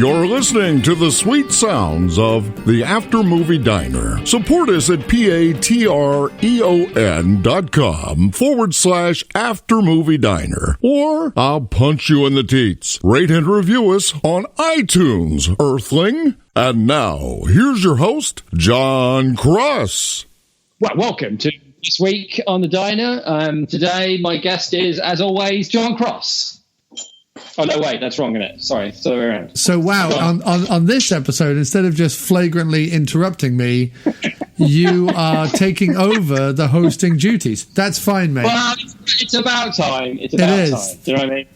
You're listening to the sweet sounds of the After Movie Diner. Support us at patreon.com/After Movie Diner. Or I'll punch you in the teats. Rate and review us on iTunes, Earthling. And now, here's your host, John Cross. Well, welcome to this week on the Diner. Today, my guest is, as always, John Cross. Oh, no, wait, that's wrong, isn't it? Sorry, it's the other way around. So, wow, on this episode, instead of just flagrantly interrupting me, you are taking over the hosting duties. That's fine, mate. Well, it's about time. It's about time. Do you know what I mean?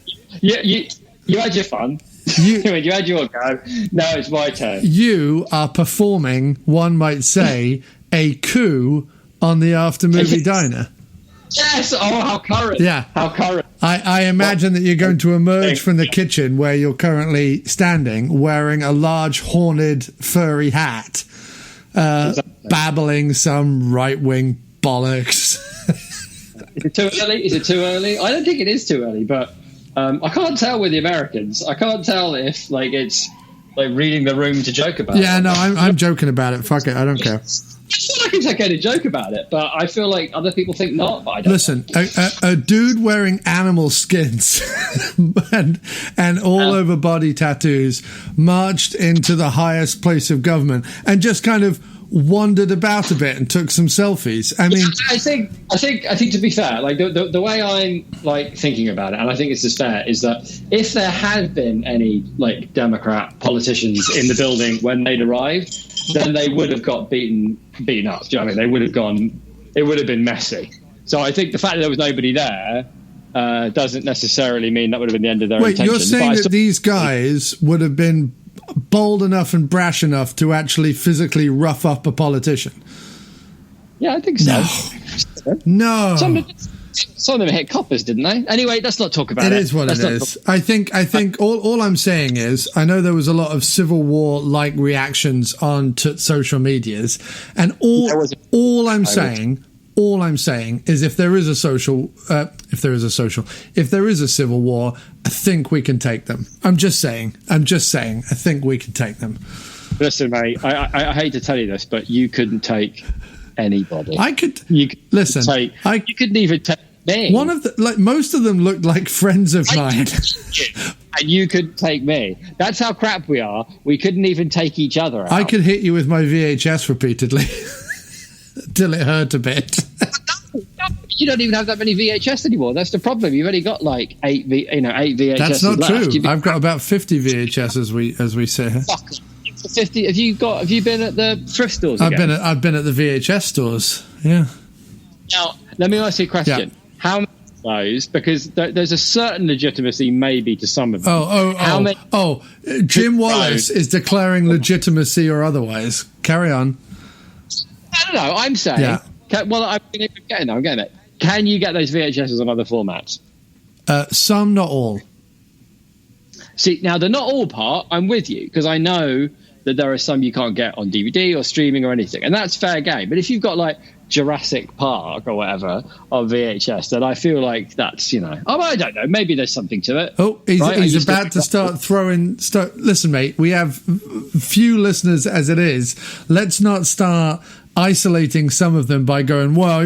You had your fun. You had your go. Now it's my turn. You are performing, one might say, a coup on the After Movie Diner. Yes! Oh, how current. Yeah. How current. I imagine that you're going to emerge from the kitchen where you're currently standing, wearing a large, horned, furry hat, babbling some right-wing bollocks. Is it too early? Is it too early? I don't think it is too early, but I can't tell with the Americans. I can't tell if it's reading the room to joke about it. Yeah, no, I'm joking about it. Fuck it, I don't care. I feel like it's okay to joke about it, but I feel like other people think not, but I don't. Listen, a dude wearing animal skins and all over body tattoos marched into the highest place of government and just kind of wandered about a bit and took some selfies. I mean, I think to be fair, like the way I'm thinking about it, and I think it's just fair, is that if there had been any Democrat politicians in the building when they'd arrived, then they would have got beaten up. Do you know what I mean? They would have gone. It would have been messy. So I think the fact that there was nobody there doesn't necessarily mean that would have been the end of their intention. Wait, you're saying that these guys would have been bold enough and brash enough to actually physically rough up a politician? Yeah, I think so. No. Some of them hit coppers, didn't they? Anyway, let's not talk about it. It is what it is. I think all I'm saying is, I know there was a lot of Civil War-like reactions on social medias, and all I'm saying is if there is a civil war, I think we can take them. I'm just saying, I think we can take them. Listen, mate, I hate to tell you this, but you couldn't take anybody. You couldn't even take me. One of most of them looked like friends of mine. And you could take me. That's how crap we are. We couldn't even take each other out. I could hit you with my VHS repeatedly till it hurt a bit. You don't even have that many VHS anymore. That's the problem. You've only got 8 VHS. That's not true. I've got about 50 VHS as we sit here. 50. Have you been at the thrift stores again? I've been at the VHS stores. Yeah. Now, let me ask you a question. Yeah. How many of those? Because there's a certain legitimacy maybe to some of them. Jim Wallace is declaring legitimacy or otherwise. Carry on. I don't know. I'm saying. Yeah. I'm getting it. Can you get those VHSs on other formats? Some, not all. See, now the not all part, I'm with you, because I know that there are some you can't get on DVD or streaming or anything, and that's fair game. But if you've got Jurassic Park or whatever on VHS, then I feel like that's, I don't know, maybe there's something to it. Oh, he's about to start throwing stuff. Listen, mate, we have few listeners as it is. Let's not start isolating some of them by going, well,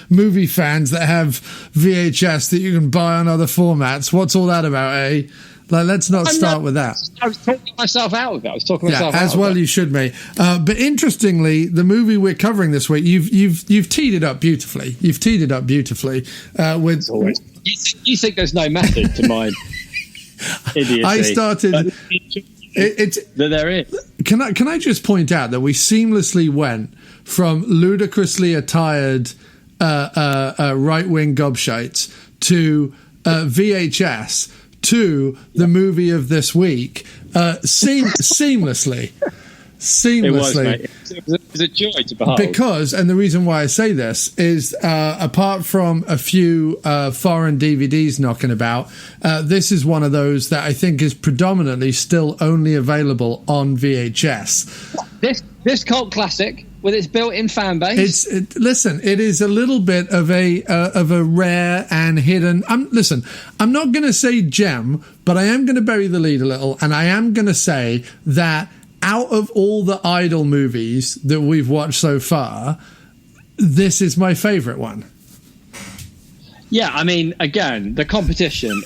movie fans that have VHS that you can buy on other formats. What's all that about, eh? Let's not start with that. I was talking myself out of it. As well you should, mate. But interestingly, the movie we're covering this week, you've teed it up beautifully. With you think there's no method to my idiocy? I started. There is. Can I just point out that we seamlessly went from ludicrously attired right-wing gobshites to VHS to the movie of this week seamlessly. seamlessly. It was, mate. It was a joy to behold. Because, and the reason why I say this is, apart from a few foreign DVDs knocking about, this is one of those that I think is predominantly still only available on VHS. This cult classic with its built-in fan base. Listen, it is a little bit of a rare and hidden. I'm not going to say gem, but I am going to bury the lead a little, and I am going to say that out of all the Idol movies that we've watched so far, this is my favourite one. Yeah, I mean, again, the competition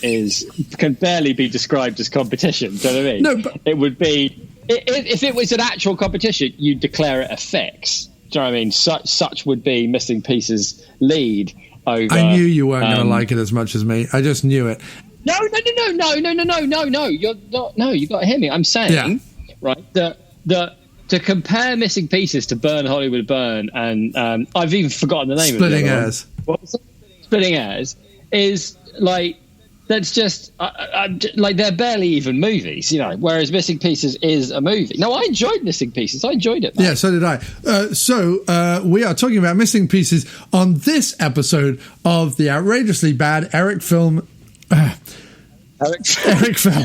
can barely be described as competition. Do you know what I mean? No, but it would be if it was an actual competition, you'd declare it a fix. Do you know what I mean? Such would be Missing Pieces' lead over. I knew you weren't going to like it as much as me. I just knew it. No. You're not. No, you got to hear me. I'm saying. Yeah. Right, to compare Missing Pieces to Burn Hollywood Burn, and I've even forgotten the name Splitting of it. Heirs. Splitting Heirs is like, that's just like, they're barely even movies, you know. Whereas Missing Pieces is a movie. No, I enjoyed Missing Pieces. I enjoyed it. Man. Yeah, so did I. So we are talking about Missing Pieces on this episode of the outrageously bad Eric Film. Eric Film.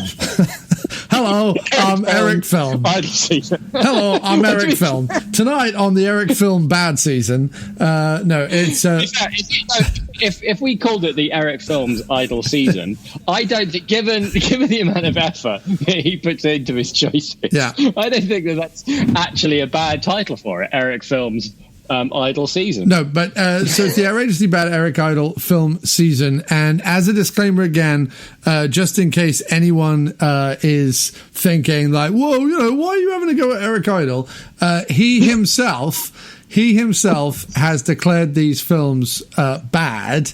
Hello, I'm Eric Film. Hello, I'm Eric Film. Tonight on the Eric Film bad season. No, it's. If we called it the Eric Films Idol season, I don't think, given the amount of effort that he puts into his choices, yeah. I don't think that's actually a bad title for it. Eric Films Idol season. No, but so it's the outrageously bad Eric Idol film season. And as a disclaimer again, just in case anyone is thinking like, whoa, you know, why are you having to go at Eric Idol? He himself has declared these films bad,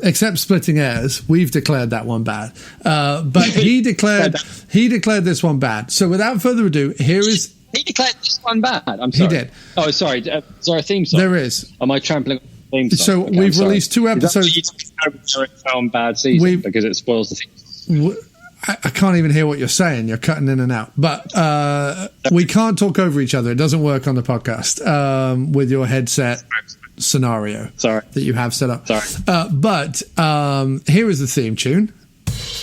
except Splitting Heirs. We've declared that one bad. But he declared this one bad. So without further ado, here is... He declared this one bad. I'm sorry. He did. Oh, sorry. Is there a theme song? There is. Am I trampling on the theme song? So okay, we've released 2 episodes. Eric Film bad season because it spoils the theme. I can't even hear what you're saying. You're cutting in and out. But we can't talk over each other. It doesn't work on the podcast with your headset scenario that you have set up. Sorry. But here is the theme tune.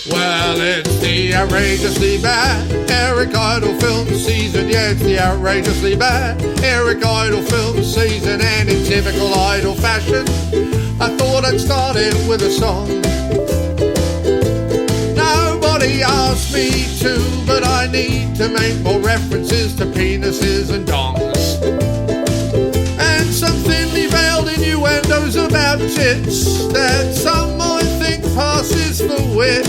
Well, it's the outrageously bad Eric Idle film season. Yeah, it's the outrageously bad Eric Idle film season. And in typical Idol fashion, I thought I'd start it with a song. Nobody asked me to, but I need to make more references to penises and dongs. And some thinly veiled innuendos about tits that some might think passes for wit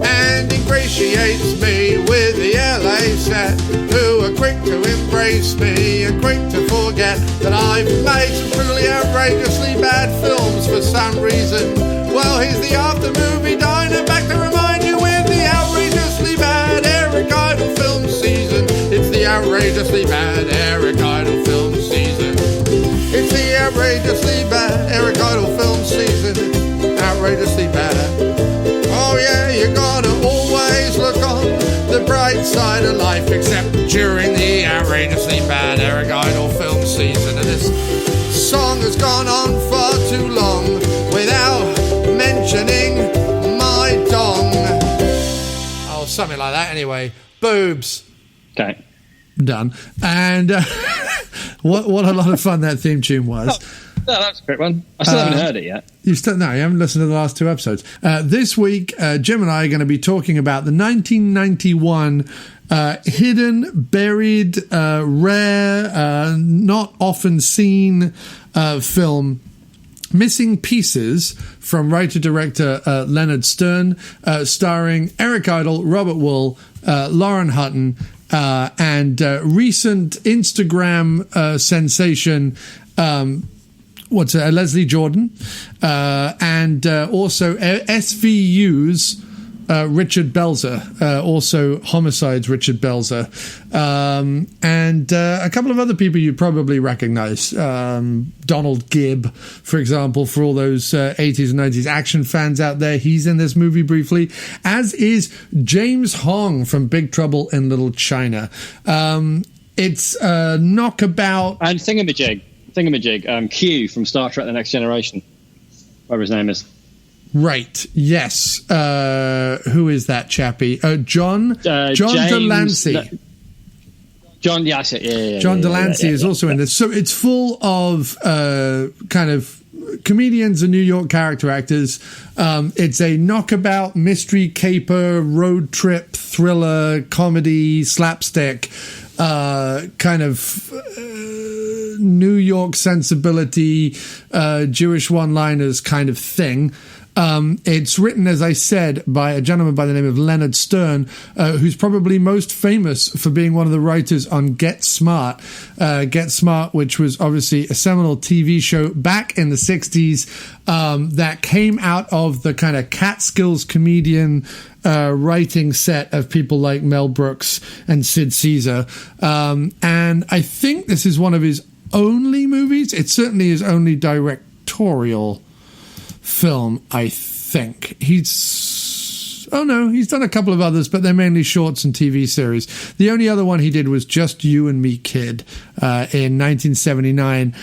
and ingratiates me with the LA set, who are quick to embrace me and quick to forget that I've made some truly outrageously bad films for some reason. Well, here's the after movie diner back to remind you with the outrageously bad Eric Idle film season. It's the outrageously bad Eric Idle film season. It's the outrageously bad Eric Idle film season. Outrageously bad. Oh yeah, you gotta always look on the bright side of life, except during the outrageously bad Eric Idle film season. And this song has gone on far too long without mentioning my dong. Oh, something like that anyway. Boobs. Okay. Done. And what a lot of fun that theme tune was. No, that's a great one. I still haven't heard it yet. You haven't listened to the last 2 episodes. This week, Jim and I are going to be talking about the 1991 hidden, buried, rare, not often seen film Missing Pieces from writer-director Leonard Stern, starring Eric Idle, Robert Wuhl, Lauren Hutton, and recent Instagram sensation Leslie Jordan, and also SVU's Richard Belzer, also Homicide's Richard Belzer, and a couple of other people you probably recognize. Donald Gibb, for example, for all those 80s and 90s action fans out there. He's in this movie briefly, as is James Hong from Big Trouble in Little China. It's a knockabout. And Thingamajig, Q from Star Trek: The Next Generation, whatever his name is. Right. Yes. Who is that chappie? John James, Delancey. John, yeah, I said, yeah. John Delancey is also in this. So it's full of kind of comedians and New York character actors. It's a knockabout, mystery caper, road trip, thriller, comedy, slapstick, kind of New York sensibility, Jewish one-liners kind of thing. It's written, as I said, by a gentleman by the name of Leonard Stern, who's probably most famous for being one of the writers on Get Smart. Get Smart, which was obviously a seminal TV show back in the 60s that came out of the kind of Catskills comedian writing set of people like Mel Brooks and Sid Caesar. And I think this is one of his only movies. It's certainly his only directorial film, I think. He's done a couple of others, but they're mainly shorts and TV series. The only other one he did was Just You and Me, Kid, in 1979,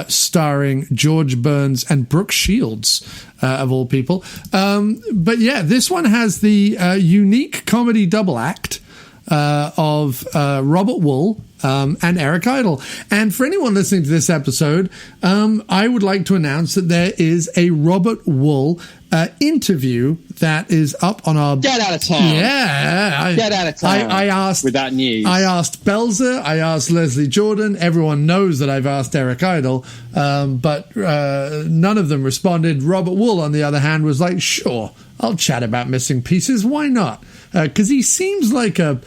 starring George Burns and Brooke Shields, of all people. But yeah, this one has the unique comedy double act of Robert Wuhl and Eric Idle. And for anyone listening to this episode, I would like to announce that there is a Robert Wuhl interview that is up on our... Get out of town. Yeah. Get out of town. I asked... With that news. I asked Belzer, I asked Leslie Jordan. Everyone knows that I've asked Eric Idle, but none of them responded. Robert Wuhl, on the other hand, was like, sure, I'll chat about Missing Pieces. Why not? Because he seems like a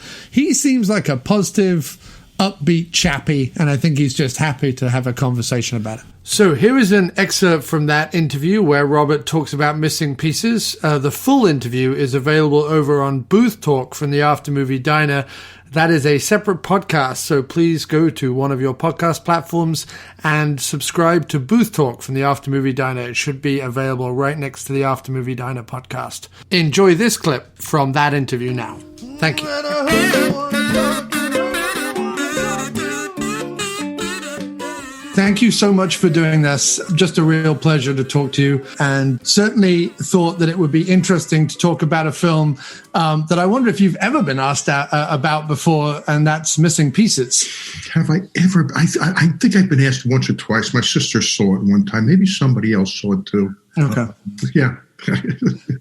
positive, upbeat chappy, and I think he's just happy to have a conversation about it. So here is an excerpt from that interview where Robert talks about Missing Pieces. The full interview is available over on Booth Talk from the Aftermovie Diner. That is a separate podcast, so please go to one of your podcast platforms and subscribe to Booth Talk from the Aftermovie Diner. It should be available right next to the Aftermovie Diner podcast. Enjoy this clip from that interview now. Thank you. Thank you so much for doing this. Just a real pleasure to talk to you, and certainly thought that it would be interesting to talk about a film that I wonder if you've ever been asked about before, and that's Missing Pieces. Have I ever? I think I've been asked once or twice. My sister saw it one time. Maybe somebody else saw it too. Okay. Yeah.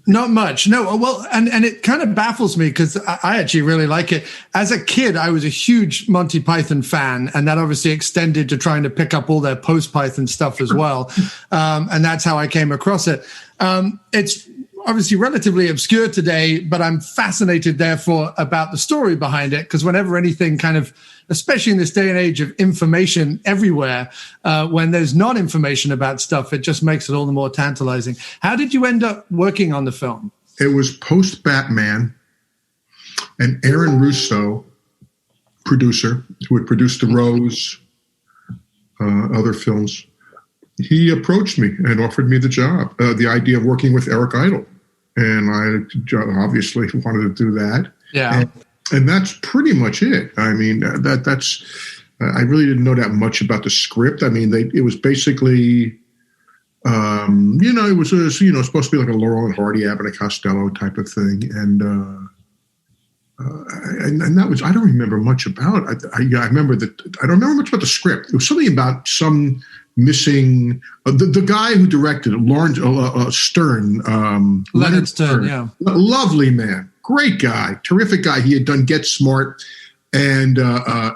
Not much. No, well, and it kind of baffles me because I actually really like it. As a kid, I was a huge Monty Python fan, and that obviously extended to trying to pick up all their post-Python stuff as well. And that's how I came across it. It's obviously relatively obscure today, but I'm fascinated, therefore, about the story behind it, because whenever anything kind of, especially in this day and age of information everywhere, when there's not information about stuff, it just makes it all the more tantalizing. How did you end up working on the film? It was post-Batman, and Aaron Russo, producer, who had produced The Rose, other films, he approached me and offered me the job, the idea of working with Eric Idle. And I obviously wanted to do that. Yeah. And that's pretty much it. I mean, that's I really didn't know that much about the script. I mean, it was basically, it was supposed to be like a Laurel and Hardy, Abbott and Costello type of thing. And that was, I don't remember much about it. I remember that, I don't remember much about the script. It was something about some missing, the guy who directed it, Lawrence Stern. Leonard Stern, yeah. Lovely man. Great guy. Terrific guy. He had done Get Smart. And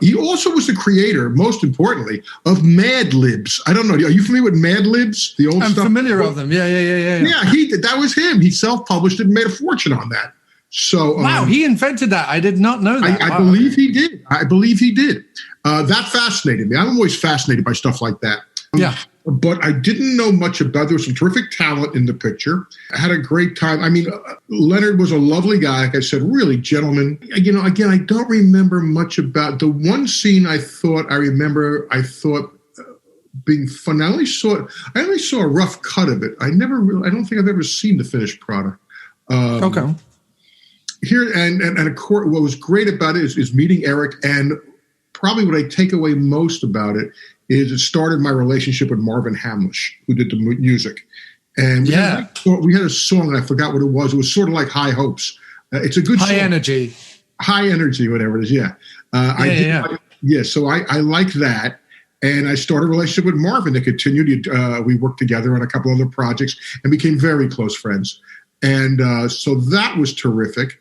he also was the creator, most importantly, of Mad Libs. I don't know. Are you familiar with Mad Libs? The old I'm stuff? familiar with them. Yeah. Yeah, that was him. He self-published it and made a fortune on that. So wow, he invented that. I did not know that. I believe he did. That fascinated me. I'm always fascinated by stuff like that. Yeah. But I didn't know much about. There was some terrific talent in the picture. I had a great time. I mean, Leonard was a lovely guy. Like I said, really gentleman. Again, I don't remember much about the one scene. I thought being fun. I only saw a rough cut of it. I don't think I've ever seen the finished product. Okay. Here and of course, what was great about it is meeting Eric and probably what I take away most about it is it started my relationship with Marvin Hamlish, who did the music. And we had a song, and I forgot what it was. It was sort of like High Hopes. It's a good High song. Energy. High Energy, whatever it is, yeah. So I like that. And I started a relationship with Marvin that continued. We worked together on a couple other projects and became very close friends. And so that was terrific.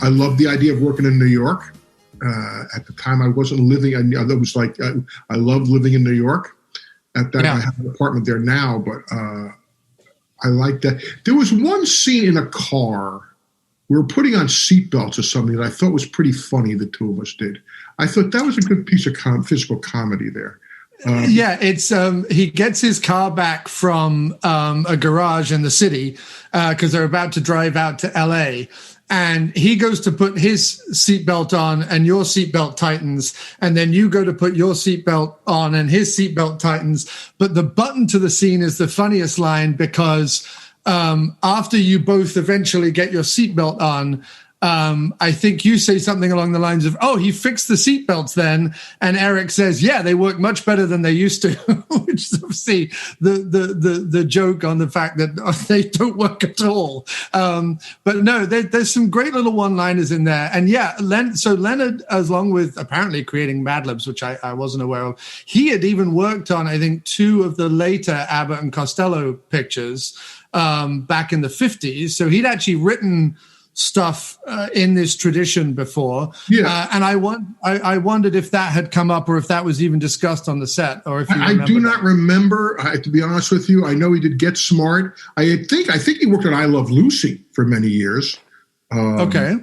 I loved the idea of working in New York. At the time, I wasn't living. I loved living in New York. At that, I have an apartment there now, but I liked that. There was one scene in a car. We were putting on seatbelts or something that I thought was pretty funny. The two of us did. I thought that was a good piece of physical comedy there. It's he gets his car back from a garage in the city because they're about to drive out to LA. And he goes to put his seatbelt on and your seatbelt tightens. And then you go to put your seatbelt on and his seatbelt tightens. But the button to the scene is the funniest line because after you both eventually get your seatbelt on, I think you say something along the lines of, "Oh, he fixed the seatbelts then," and Eric says, "Yeah, they work much better than they used to," which is obviously the joke on the fact that they don't work at all. But no, there's some great little one-liners in there, and so Leonard, along with apparently creating Mad Libs, which I wasn't aware of, he had even worked on I think 2 of the later Abbott and Costello pictures back in the 50s. So he'd actually written stuff in this tradition before, and I wondered if that had come up or if that was even discussed on the set, or if you I do not remember. To be honest with you, I know he did Get Smart. I think he worked on I Love Lucy for many years. Okay.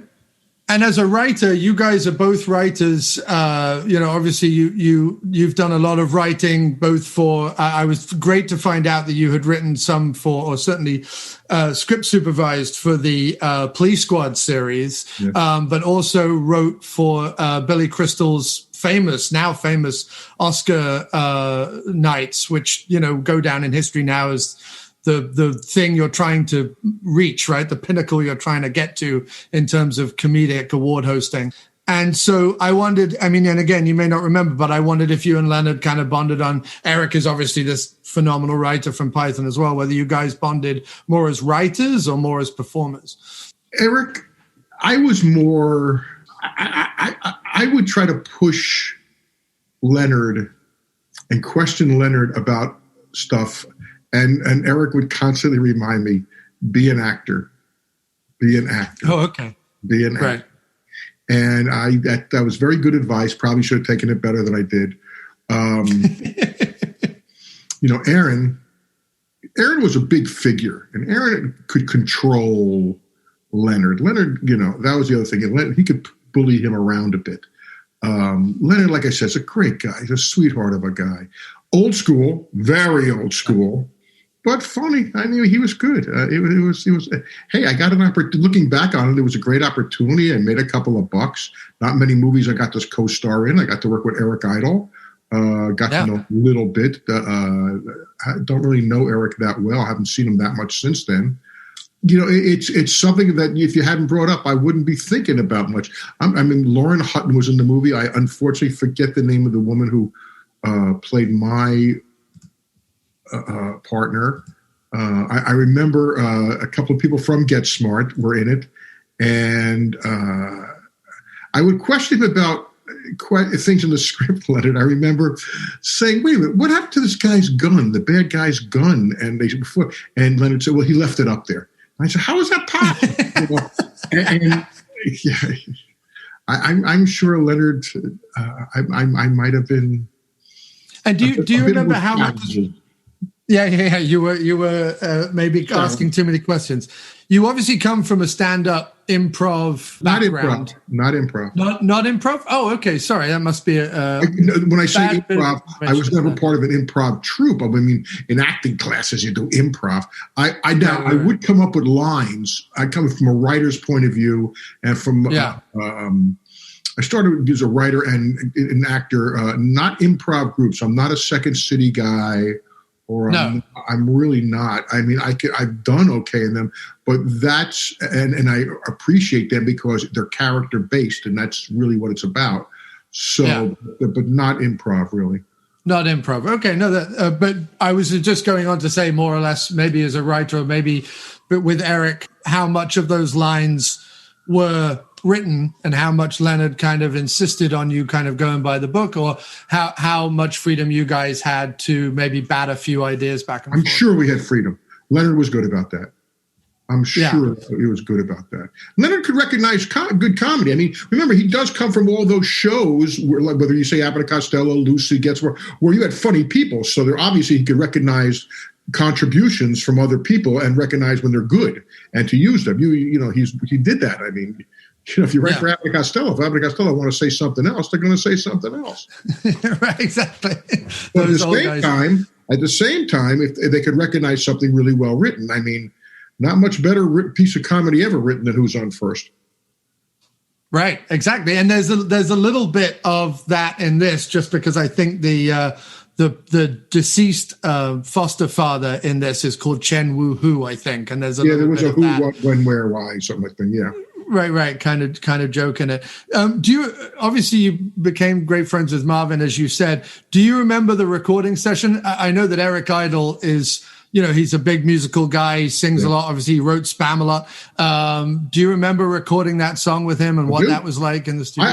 And as a writer, you guys are both writers. Obviously you've done a lot of writing, both for. I was great to find out that you had written some for, or certainly script supervised for the Police Squad series, but also wrote for Billy Crystal's now famous Oscar nights, which go down in history now as the thing you're trying to reach, right? The pinnacle you're trying to get to in terms of comedic award hosting. And so I wondered, and again, you may not remember, but I wondered if you and Leonard kind of bonded on, Eric is obviously this phenomenal writer from Python as well, whether you guys bonded more as writers or more as performers. Eric, I was more, I would try to push Leonard and question Leonard about stuff. And Eric would constantly remind me, be an actor. Be an actor. Oh, okay. Be an actor. Right. And that was very good advice. Probably should have taken it better than I did. Aaron was a big figure, and Aaron could control Leonard. Leonard, that was the other thing. He could bully him around a bit. Leonard, like I said, is a great guy. He's a sweetheart of a guy. Old school, very old school. But funny. I mean, he was good. It was. Hey, I got an opportunity. Looking back on it, it was a great opportunity. I made a couple of bucks. Not many movies I got to co-star in. I got to work with Eric Idle. Got to know a little bit. I don't really know Eric that well. I haven't seen him that much since then. It's something that if you hadn't brought up, I wouldn't be thinking about much. Lauren Hutton was in the movie. I unfortunately forget the name of the woman who played my partner. I remember a couple of people from Get Smart were in it, and I would question him about things in the script, Leonard. I remember saying, "Wait a minute, what happened to this guy's gun? The bad guy's gun?" And Leonard said, "Well, he left it up there." And I said, "How is that possible?" and yeah, I'm sure Leonard. I might have been. And do you remember how much? Yeah. You were maybe asking too many questions. You obviously come from a stand-up improv background. Not improv. Not improv. Oh, okay. Sorry, that must be a. When I say improv, I was never part of an improv troupe. I mean, in acting classes, you do improv. I would come up with lines. I come from a writer's point of view, and from I started as a writer and an actor, not improv groups. I'm not a Second City guy. I'm really not. I mean, I've done okay in them, but that's and I appreciate them because they're character based, and that's really what it's about. So, but not improv, really. Not improv. Okay, no, but I was just going on to say more or less, maybe as a writer, or maybe, but with Eric, how much of those lines were written and how much Leonard kind of insisted on you kind of going by the book, or how much freedom you guys had to maybe bat a few ideas back and forth. I'm sure we had freedom. Leonard was good about that. I'm sure he was good about that. Leonard could recognize good comedy. I mean, remember, he does come from all those shows, where, like, whether you say Abbott and Costello, Lucy, Gets where you had funny people. So there obviously he could recognize contributions from other people and recognize when they're good and to use them. He did that. I mean, if you write for Abbott and Costello, if Abbott and Costello want to say something else, they're going to say something else. Right, exactly. But at the same time, if they could recognize something really well written, I mean, not much better piece of comedy ever written than Who's On First. Right, exactly. And there's a little bit of that in this, just because I think the deceased foster father in this is called Chen Wu Hu, I think. And there's there was a who, what, when, where, why, something like that. Yeah. Right. Kind of joke in it. Obviously you became great friends with Marvin, as you said. Do you remember the recording session? I know that Eric Idle is, he's a big musical guy. He sings a lot. Obviously he wrote Spam a lot. Do you remember recording that song with him and what that was like in the studio?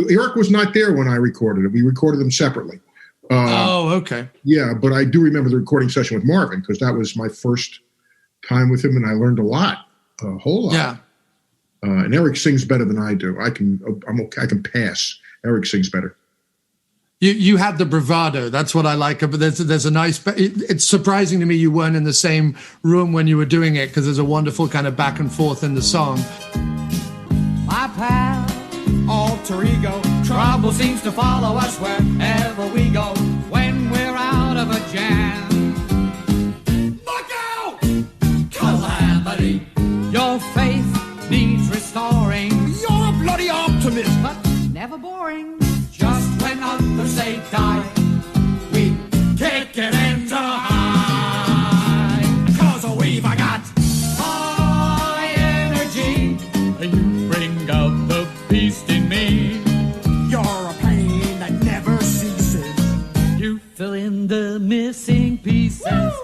Eric was not there when I recorded it. We recorded them separately. Okay. Yeah, but I do remember the recording session with Marvin because that was my first time with him, and I learned a lot, a whole lot. Yeah. And Eric sings better than I do. I can pass. Eric sings better. You had the bravado. That's what I like. But there's a nice. It's surprising to me you weren't in the same room when you were doing it, because there's a wonderful kind of back and forth in the song. My pal, alter ego, trouble seems to follow us wherever we go. When we're out of a jam, look out! Calamity. Your faith needs restoring. You're a bloody optimist, but never boring. Just when others say die, we kick it into high. 'Cause we've got high energy, and you bring out the beast in me. You're a pain that never ceases. You fill in the missing pieces. Woo!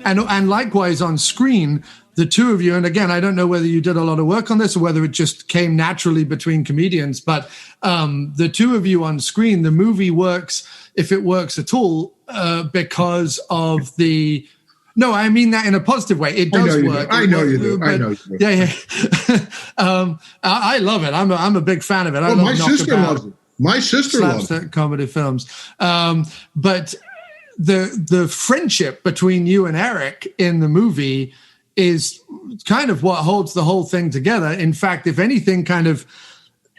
And likewise on screen, the two of you, and again, I don't know whether you did a lot of work on this or whether it just came naturally between comedians, but the two of you on screen, the movie works, if it works at all, because of the... No, I mean that in a positive way. It does work. I know you do. Yeah. I love it. I'm a big fan of it. I love my sister loves it. My sister loves it. Comedy films. But the friendship between you and Eric in the movie is kind of what holds the whole thing together. In fact, if anything kind of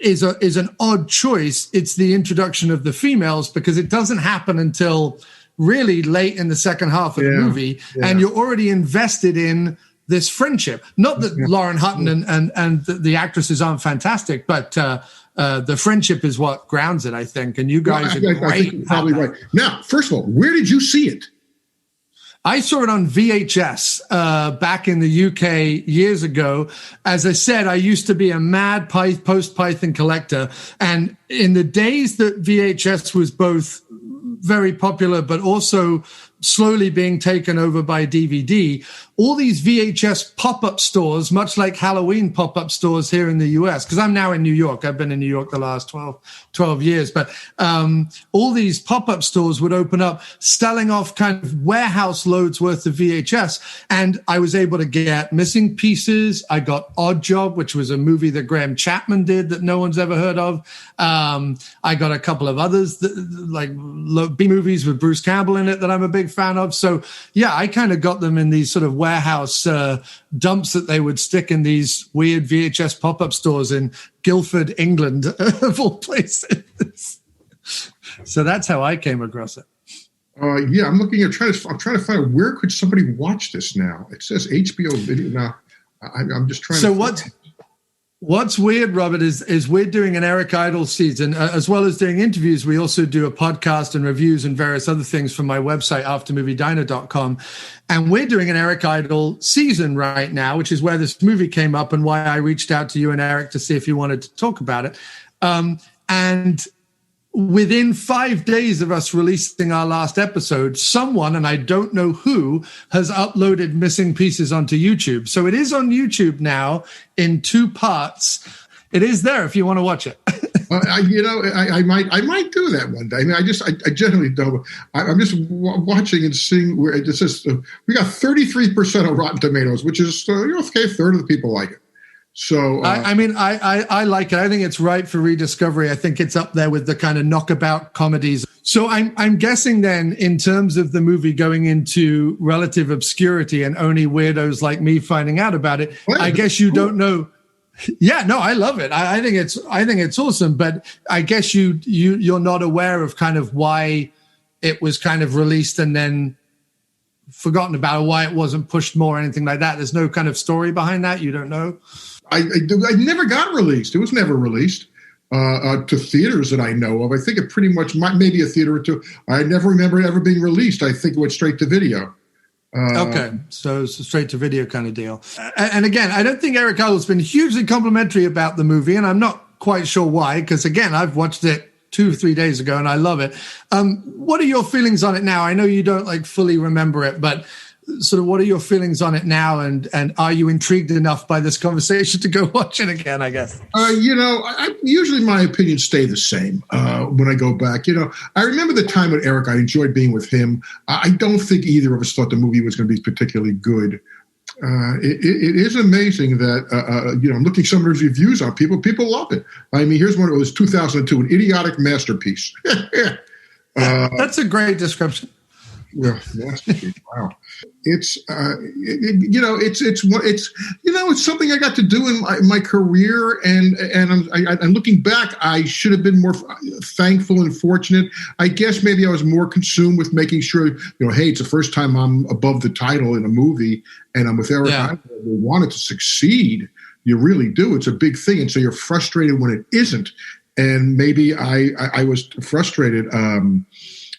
is an odd choice, it's the introduction of the females, because it doesn't happen until really late in the second half of the movie, and you're already invested in this friendship. Not that Lauren Hutton and the actresses aren't fantastic, but the friendship is what grounds it, I think. And you guys are great. I think you're probably right. Now, first of all, where did you see it? I saw it on VHS back in the UK years ago. As I said, I used to be a mad post-Python collector. And in the days that VHS was both very popular, but also slowly being taken over by DVD, all these VHS pop-up stores, much like Halloween pop-up stores here in the US, because I'm now in New York. I've been in New York the last 12 years. But all these pop-up stores would open up, selling off kind of warehouse loads worth of VHS. And I was able to get Missing Pieces. I got Odd Job, which was a movie that Graham Chapman did that no one's ever heard of. I got a couple of others, like B movies with Bruce Campbell in it that I'm a big fan of. So, yeah, I kind of got them in these sort of warehouse dumps that they would stick in these weird VHS pop-up stores in Guildford, England, of all places. So that's how I came across it. Yeah, I'm looking at I'm trying to find where could somebody watch this now. It says HBO video now. I'm just trying. So what's weird, Robert, is we're doing an Eric Idle season as well as doing interviews. We also do a podcast and reviews and various other things from my website, aftermoviediner.com. And we're doing an Eric Idle season right now, which is where this movie came up and why I reached out to you and Eric to see if you wanted to talk about it. And within 5 days of us releasing our last episode, someone, and I don't know who, has uploaded Missing Pieces onto YouTube. So it is on YouTube now in 2 parts. It is there if you want to watch it. I might do that one day. I mean, I generally don't. I'm just watching and seeing where it says we got 33% of Rotten Tomatoes, which is okay. A third of the people like it. So I mean, I like it. I think it's right for rediscovery. I think it's up there with the kind of knockabout comedies. So I'm guessing then, in terms of the movie going into relative obscurity and only weirdos like me finding out about it, I guess you don't know. Yeah, no, I love it. I think it's awesome. But I guess you're not aware of kind of why it was kind of released and then forgotten about, or why it wasn't pushed more or anything like that. There's no kind of story behind that. You don't know. I never got released. It was never released to theaters that I know of. I think it pretty much maybe a theater or two. I never remember it ever being released. I think it went straight to video. Okay, so it's a straight to video kind of deal. And again, I don't think Eric Idle's been hugely complimentary about the movie, and I'm not quite sure why, because again, I've watched it 2 or 3 days ago and I love it. What are your feelings on it now? I know you don't like fully remember it, but sort of what are your feelings on it now? And are you intrigued enough by this conversation to go watch it again, I guess? Usually my opinions stay the same when I go back. I remember the time with Eric. I enjoyed being with him. I don't think either of us thought the movie was going to be particularly good. It is amazing that, I'm looking at some of his reviews on people. People love it. I mean, here's one. It was 2002, an idiotic masterpiece. That's a great description. Well, masterpiece. Wow. It's something I got to do in my career, and I'm looking back. I should have been more thankful and fortunate. I guess maybe I was more consumed with making sure, hey, it's the first time I'm above the title in a movie, and I'm with Eric. Yeah. I want it to succeed. You really do. It's a big thing, and so you're frustrated when it isn't. And maybe I was frustrated.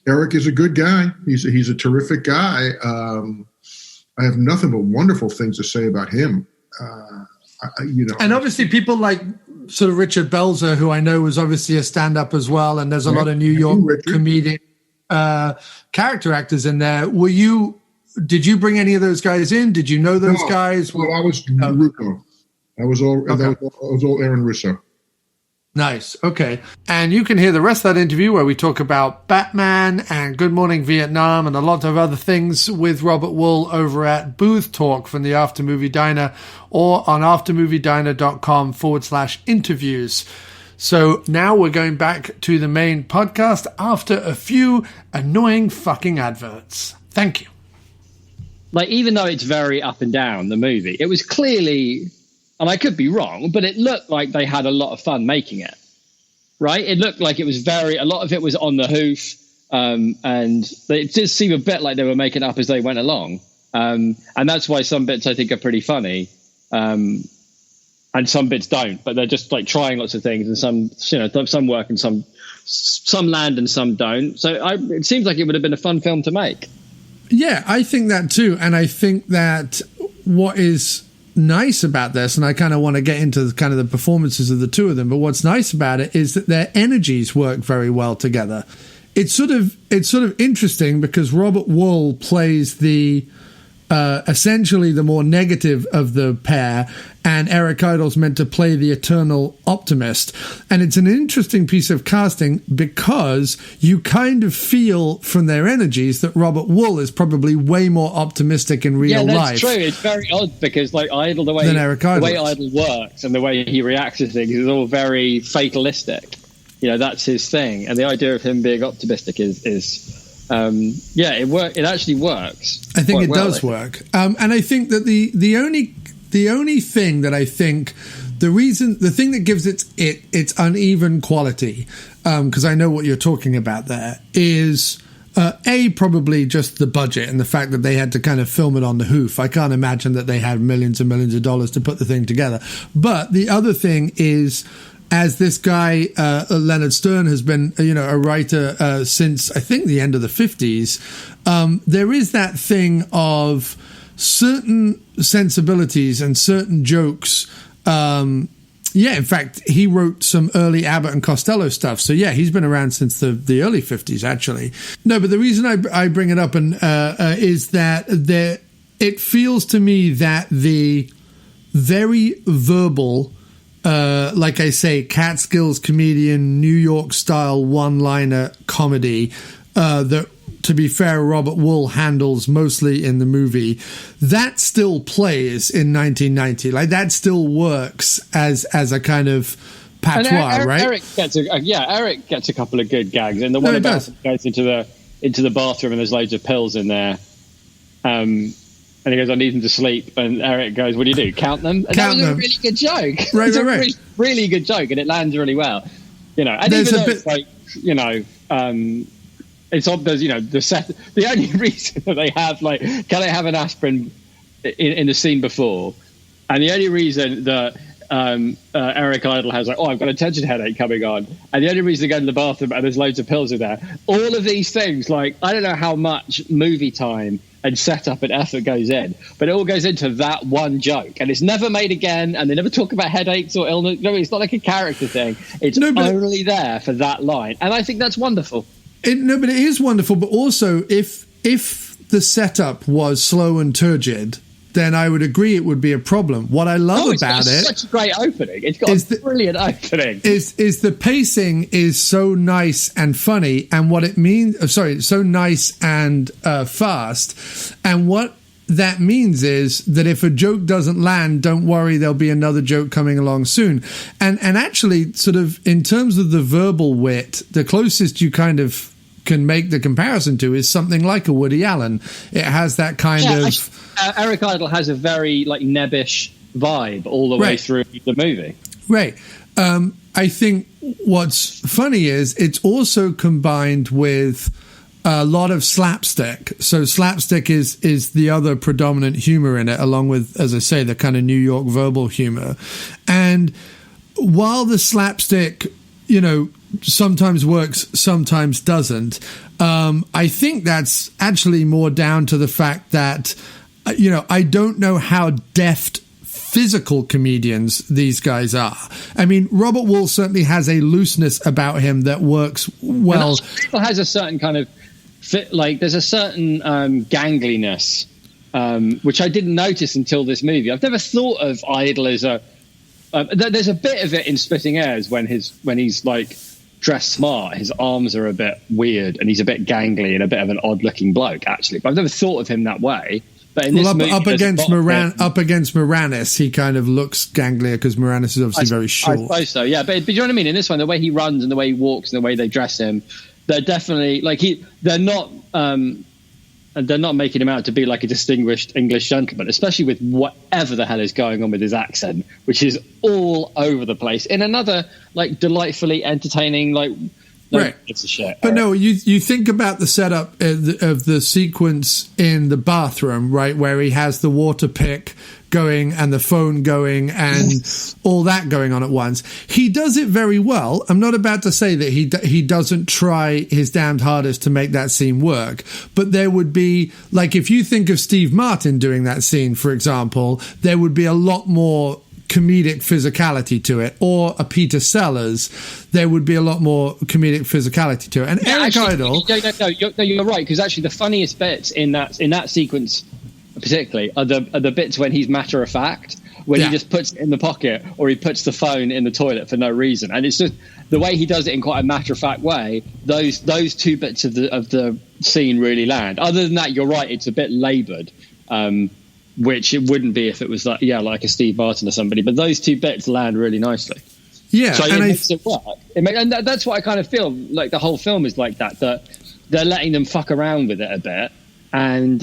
Eric is a good guy. He's a terrific guy. I have nothing but wonderful things to say about him. And obviously people like sort of Richard Belzer, who I know was obviously a stand-up as well, and there's a lot of New York comedic character actors in there. Did you bring any of those guys in? Did you know those guys? Well, I was Russo. That was all Aaron Russo. Nice. Okay. And you can hear the rest of that interview where we talk about Batman and Good Morning Vietnam and a lot of other things with Robert Wuhl over at Booth Talk from the After Movie Diner or on aftermoviediner.com/interviews. So now we're going back to the main podcast after a few annoying fucking adverts. Thank you. Like, even though it's very up and down, the movie, it was clearly... And I could be wrong, but it looked like they had a lot of fun making it, right? It looked like it was a lot of it was on the hoof, and it did seem a bit like they were making it up as they went along. And that's why some bits I think are pretty funny, and some bits don't, but they're just like trying lots of things, and some work and some land and some don't. So it seems like it would have been a fun film to make. Yeah, I think that too. And I think that what is nice about this, and I kind of want to get into kind of the performances of the two of them, but what's nice about it is that their energies work very well together. It's sort of interesting because Robert Wuhl plays the essentially the more negative of the pair, and Eric Idle's meant to play the eternal optimist. And it's an interesting piece of casting because you kind of feel from their energies that Robert Wuhl is probably way more optimistic in real life. Yeah, that's true. It's very odd because like Idle, the way Idle works and the way he reacts to things is all very fatalistic. You know, that's his thing. And the idea of him being optimistic is it actually works. I think it does work. And I think that the only thing that I think the thing that gives its uneven quality, because I know what you're talking about there, is probably just the budget and the fact that they had to kind of film it on the hoof. I can't imagine that they had millions and millions of dollars to put the thing together. But the other thing is, as this guy, Leonard Stern, has been, a writer since, I think, the end of the 50s, there is that thing of certain sensibilities and certain jokes. In fact, he wrote some early Abbott and Costello stuff. So, yeah, he's been around since the early 50s, actually. No, but the reason I bring it up is that it feels to me that the very verbal, like I say, Catskills comedian, New York style one-liner comedy that, to be fair, Robert Wuhl handles mostly in the movie, that still plays in 1990. Like, that still works as a kind of patois, right? Eric gets a couple of good gags, and the one about him goes into the bathroom and there's loads of pills in there. And he goes, I need them to sleep. And Eric goes, what do you do? Count them? And that was a really good joke. Right. Really, really good joke, and it lands really well. And there's even though it's like, it's obvious, the only reason that they have, like, can they have an aspirin in the scene before? And the only reason that Eric Idle has, like, I've got a tension headache coming on. And the only reason they go to the bathroom and there's loads of pills in there. All of these things, like, I don't know how much movie time and setup and effort goes in, but it all goes into that one joke, and it's never made again, and they never talk about headaches or illness. No, it's not like a character thing. It's only there for that line, and I think that's wonderful. But it is wonderful. But also, if the setup was slow and turgid, then I would agree it would be a problem. What I love about it, such a great opening. It's got a brilliant opening. Is the pacing is so nice and funny, and what it means. So nice and fast, and what that means is that if a joke doesn't land, don't worry, there'll be another joke coming along soon. And actually, sort of in terms of the verbal wit, the closest you kind of can make the comparison to is something like a Woody Allen. It has that kind of. Eric Idle has a very like nebbish vibe all the way through the movie. Right. I think what's funny is it's also combined with a lot of slapstick. So slapstick is the other predominant humor in it, along with, as I say, the kind of New York verbal humor. And while the slapstick, sometimes works, sometimes doesn't, I think that's actually more down to the fact that I don't know how deft physical comedians these guys are. I mean, Robert Wuhl certainly has a looseness about him that works well. People has a certain kind of there's a certain gangliness, which I didn't notice until this movie. I've never thought of Idle as a. There's a bit of it in Splitting Heirs when he's like dressed smart. His arms are a bit weird and he's a bit gangly and a bit of an odd looking bloke, actually. But I've never thought of him that way. But in this movie, up against Moranis, he kind of looks ganglier because Moranis is obviously very short. I suppose so, yeah. But you know what I mean? In this one, the way he runs and the way he walks and the way they dress him, they're definitely they're not making him out to be like a distinguished English gentleman, especially with whatever the hell is going on with his accent, which is all over the place. In another like delightfully entertaining Right. It's a shit. But no, you think about the setup of the sequence in the bathroom, right, where he has the water pick going and the phone going and all that going on at once. He does it very well. I'm not about to say that he doesn't try his damned hardest to make that scene work, but there would be, like, if you think of Steve Martin doing that scene, for example, there would be a lot more comedic physicality to it, or a Peter Sellers, there would be a lot more comedic physicality to it. And Eric Idle... No, you're right, because actually the funniest bits in that sequence particularly are the bits when he's matter of fact, when he just puts it in the pocket, or he puts the phone in the toilet for no reason, and it's just the way he does it in quite a matter of fact way. Those two bits of the scene really land. Other than that, you're right, it's a bit laboured, which it wouldn't be if it was like a Steve Martin or somebody. But those two bits land really nicely. Yeah, so it makes it work. And that's what I kind of feel like the whole film is like that they're letting them fuck around with it a bit, and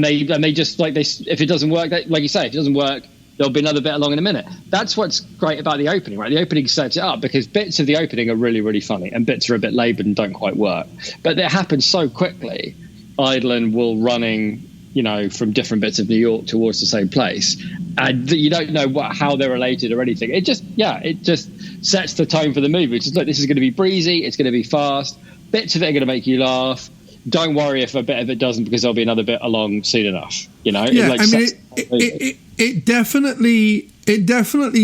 they just like if it doesn't work, like you say, if it doesn't work, there'll be another bit along in a minute. That's what's great about the opening, right? The opening sets it up because bits of the opening are really, really funny and bits are a bit laboured and don't quite work. But it happens so quickly. Idle and Wuhl running, from different bits of New York towards the same place, and you don't know how they're related or anything. It just sets the tone for the movie. It's just like, this is going to be breezy, it's going to be fast, bits of it are going to make you laugh. Don't worry if a bit of it doesn't, because there'll be another bit along soon enough. Yeah, it definitely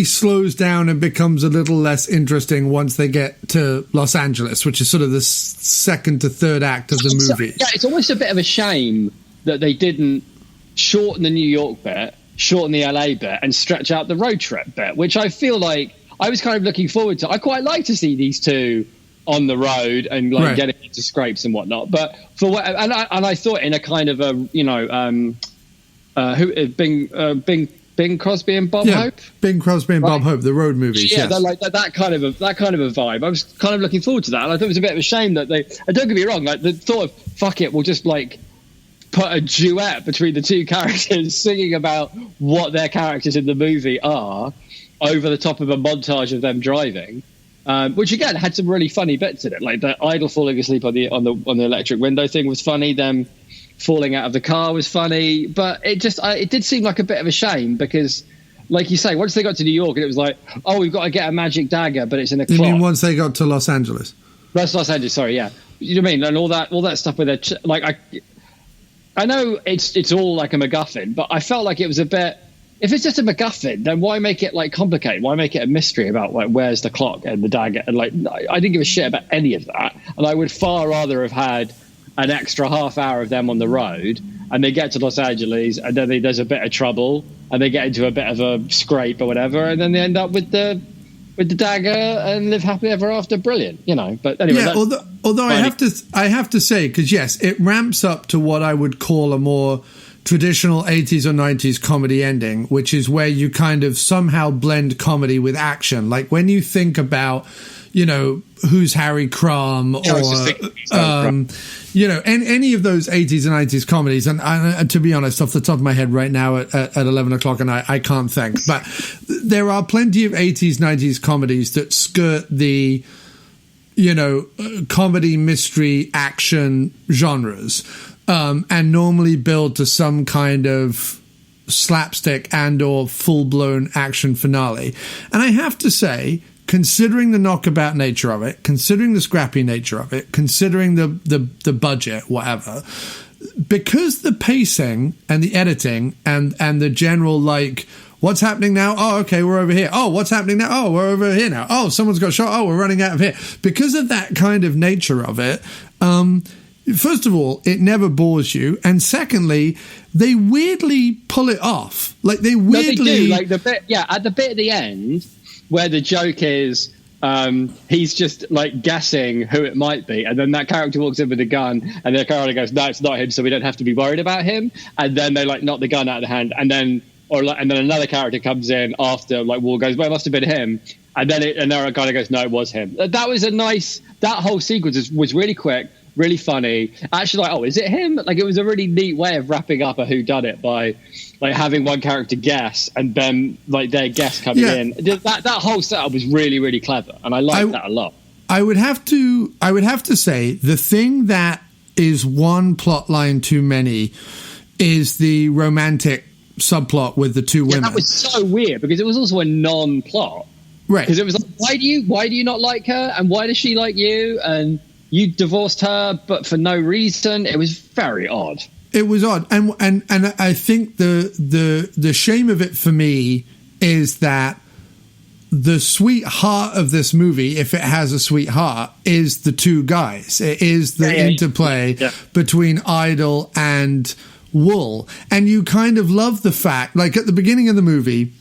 slows down and becomes a little less interesting once they get to Los Angeles, which is sort of the second to third act of the movie. Yeah, it's almost a bit of a shame that they didn't shorten the New York bit, shorten the LA bit, and stretch out the road trip bit, which I feel like I was kind of looking forward to. I quite like to see these two on the road and getting into scrapes and whatnot. But I thought in a kind of a Bing Crosby and Bob Hope. Bing Crosby and Bob Hope, the road movies. Yeah, like that kind of a vibe. I was kind of looking forward to that, and I thought it was a bit of a shame that they. And don't get me wrong, like the thought of fuck it, we'll just like put a duet between the two characters singing about what their characters in the movie are over the top of a montage of them driving, which again had some really funny bits in it. Like the Idle falling asleep on the electric window thing was funny. Them falling out of the car was funny, but it did seem like a bit of a shame because, like you say, once they got to New York and it was like, oh, we've got to get a magic dagger, but it's in a clock. You mean once they got to Los Angeles? That's Los Angeles. Sorry, yeah. You know what I mean? And all that stuff with their I know it's all like a MacGuffin, but I felt like it was a bit. If it's just a MacGuffin, then why make it like complicated? Why make it a mystery about like where's the clock and the dagger? And like I didn't give a shit about any of that, and I would far rather have had an extra half hour of them on the road, and they get to Los Angeles, and then there's a bit of trouble, and they get into a bit of a scrape or whatever, and then they end up with the dagger and live happily ever after. Brilliant, But anyway, yeah. Although I have to say, because yes, it ramps up to what I would call a more traditional 80s or 90s comedy ending, which is where you kind of somehow blend comedy with action. Like when you think about, Who's Harry Crumb or, and any of those 80s and 90s comedies. And to be honest, off the top of my head right now at 11 o'clock, and I can't think, but there are plenty of 80s, 90s comedies that skirt the, comedy, mystery, action genres, and normally build to some kind of slapstick and or full-blown action finale. And I have to say, considering the knockabout nature of it, considering the scrappy nature of it, considering the budget, whatever, because the pacing and the editing and the general, like, what's happening now? Oh, okay, we're over here. Oh, what's happening now? Oh, we're over here now. Oh, someone's got shot. Oh, we're running out of here. Because of that kind of nature of it, first of all, it never bores you, and secondly, they weirdly pull it off. Like they weirdly, no, they do. Like at the bit at the end where the joke is, he's just like guessing who it might be, and then that character walks in with a gun, and the character goes, "No, it's not him," so we don't have to be worried about him. And then they like knock the gun out of the hand, and then another character comes in after, like Wuhl goes, "Well, it must have been him," and then another guy goes, "No, it was him." That was that whole sequence was really quick, really funny. Actually, like, oh, is it him? Like, it was a really neat way of wrapping up a whodunit by like having one character guess and then like their guess coming in. That whole setup was really, really clever, and I liked that a lot. I would have to say the thing that is one plot line too many is the romantic subplot with the two women. That was so weird because it was also a non-plot. Right. Because it was like, why do you not like her? And why does she like you? And you divorced her, but for no reason. It was very odd. It was odd. And I think the shame of it for me is that the sweetheart of this movie, if it has a sweetheart, is the two guys. It is the interplay between Idol and Wuhl. And you kind of love the fact, like at the beginning of the movie,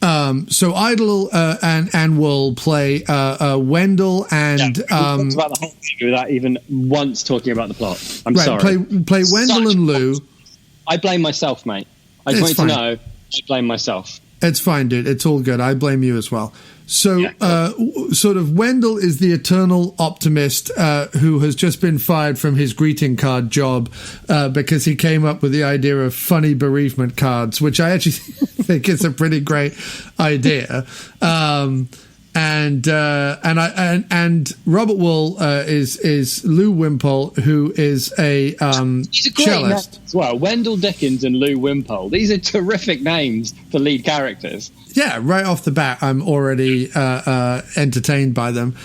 so Idol and Wuhl play Wendell and we talked about the whole movie without even once talking about the plot. I'm sorry. Play Wendell and Lou. I blame myself, mate. I just want you to know I blame myself. It's fine, dude. It's all good. I blame you as well. So, sort of, Wendell is the eternal optimist who has just been fired from his greeting card job because he came up with the idea of funny bereavement cards, which I actually think is a pretty great idea. And Robert Wuhl is Lou Wimpole, who is a cellist. As well, Wendell Dickens and Lou Wimpole. These are terrific names for lead characters. Yeah, right off the bat, I'm already entertained by them.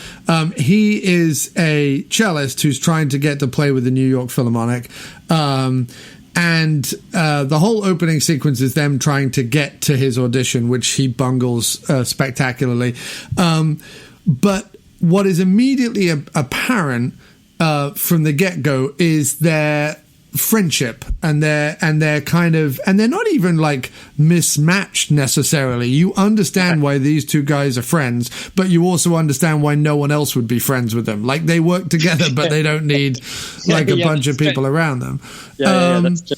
He is a cellist who's trying to get to play with the New York Philharmonic. And the whole opening sequence is them trying to get to his audition, which he bungles spectacularly. But what is immediately apparent from the get-go is their friendship and they're kind of, and they're not even like mismatched necessarily. You understand why these two guys are friends, but you also understand why no one else would be friends with them. Like they work together, but they don't need like a bunch of people around them. That's true.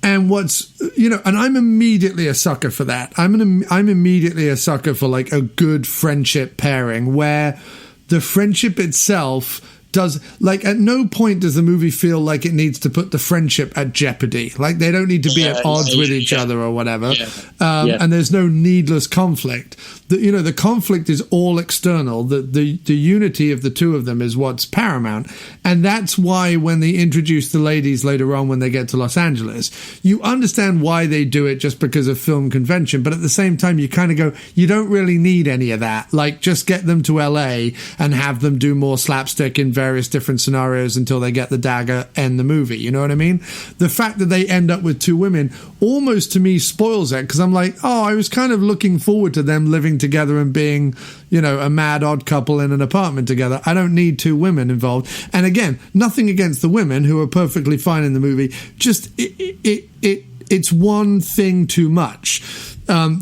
And what's, and I'm immediately a sucker for that. I'm immediately a sucker for like a good friendship pairing where the friendship itself does, like, at no point does the movie feel like it needs to put the friendship at jeopardy. Like they don't need to be at odds with each other or whatever. And there's no needless conflict. The conflict is all external. The unity of the two of them is what's paramount. And that's why when they introduce the ladies later on when they get to Los Angeles, you understand why they do it just because of film convention. But at the same time, you kind of go, you don't really need any of that. Like just get them to LA and have them do more slapstick in various different scenarios until they get the dagger and the movie. You know what I mean? The fact that they end up with two women almost to me spoils it, because I'm like, oh, I was kind of looking forward to them living together and being, a mad odd couple in an apartment together. I don't need two women involved. And again, nothing against the women who are perfectly fine in the movie. Just it's one thing too much.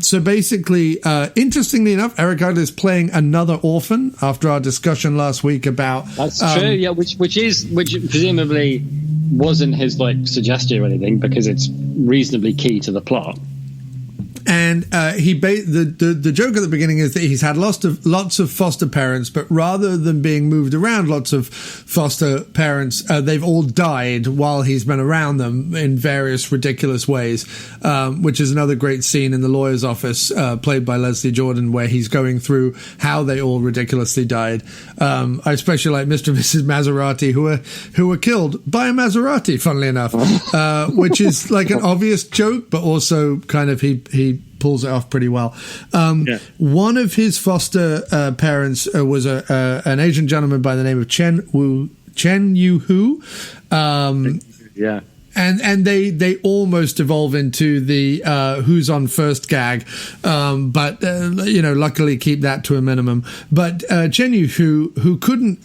So basically, interestingly enough, Eric Idle is playing another orphan after our discussion last week about... That's true, yeah, which presumably wasn't his suggestion or anything, because it's reasonably key to the plot. And the joke at the beginning is that he's had lots of foster parents, but rather than being moved around lots of foster parents, they've all died while he's been around them in various ridiculous ways, which is another great scene in the lawyer's office, played by Leslie Jordan, where he's going through how they all ridiculously died. I especially like Mr. and Mrs. Maserati, who were killed by a Maserati, funnily enough, which is like an obvious joke, but also kind of he pulls it off pretty well. One of his foster parents was an Asian gentleman by the name of Chen Yu-hu. And they almost evolve into the who's on first gag, but luckily keep that to a minimum. But Chen Yu, who couldn't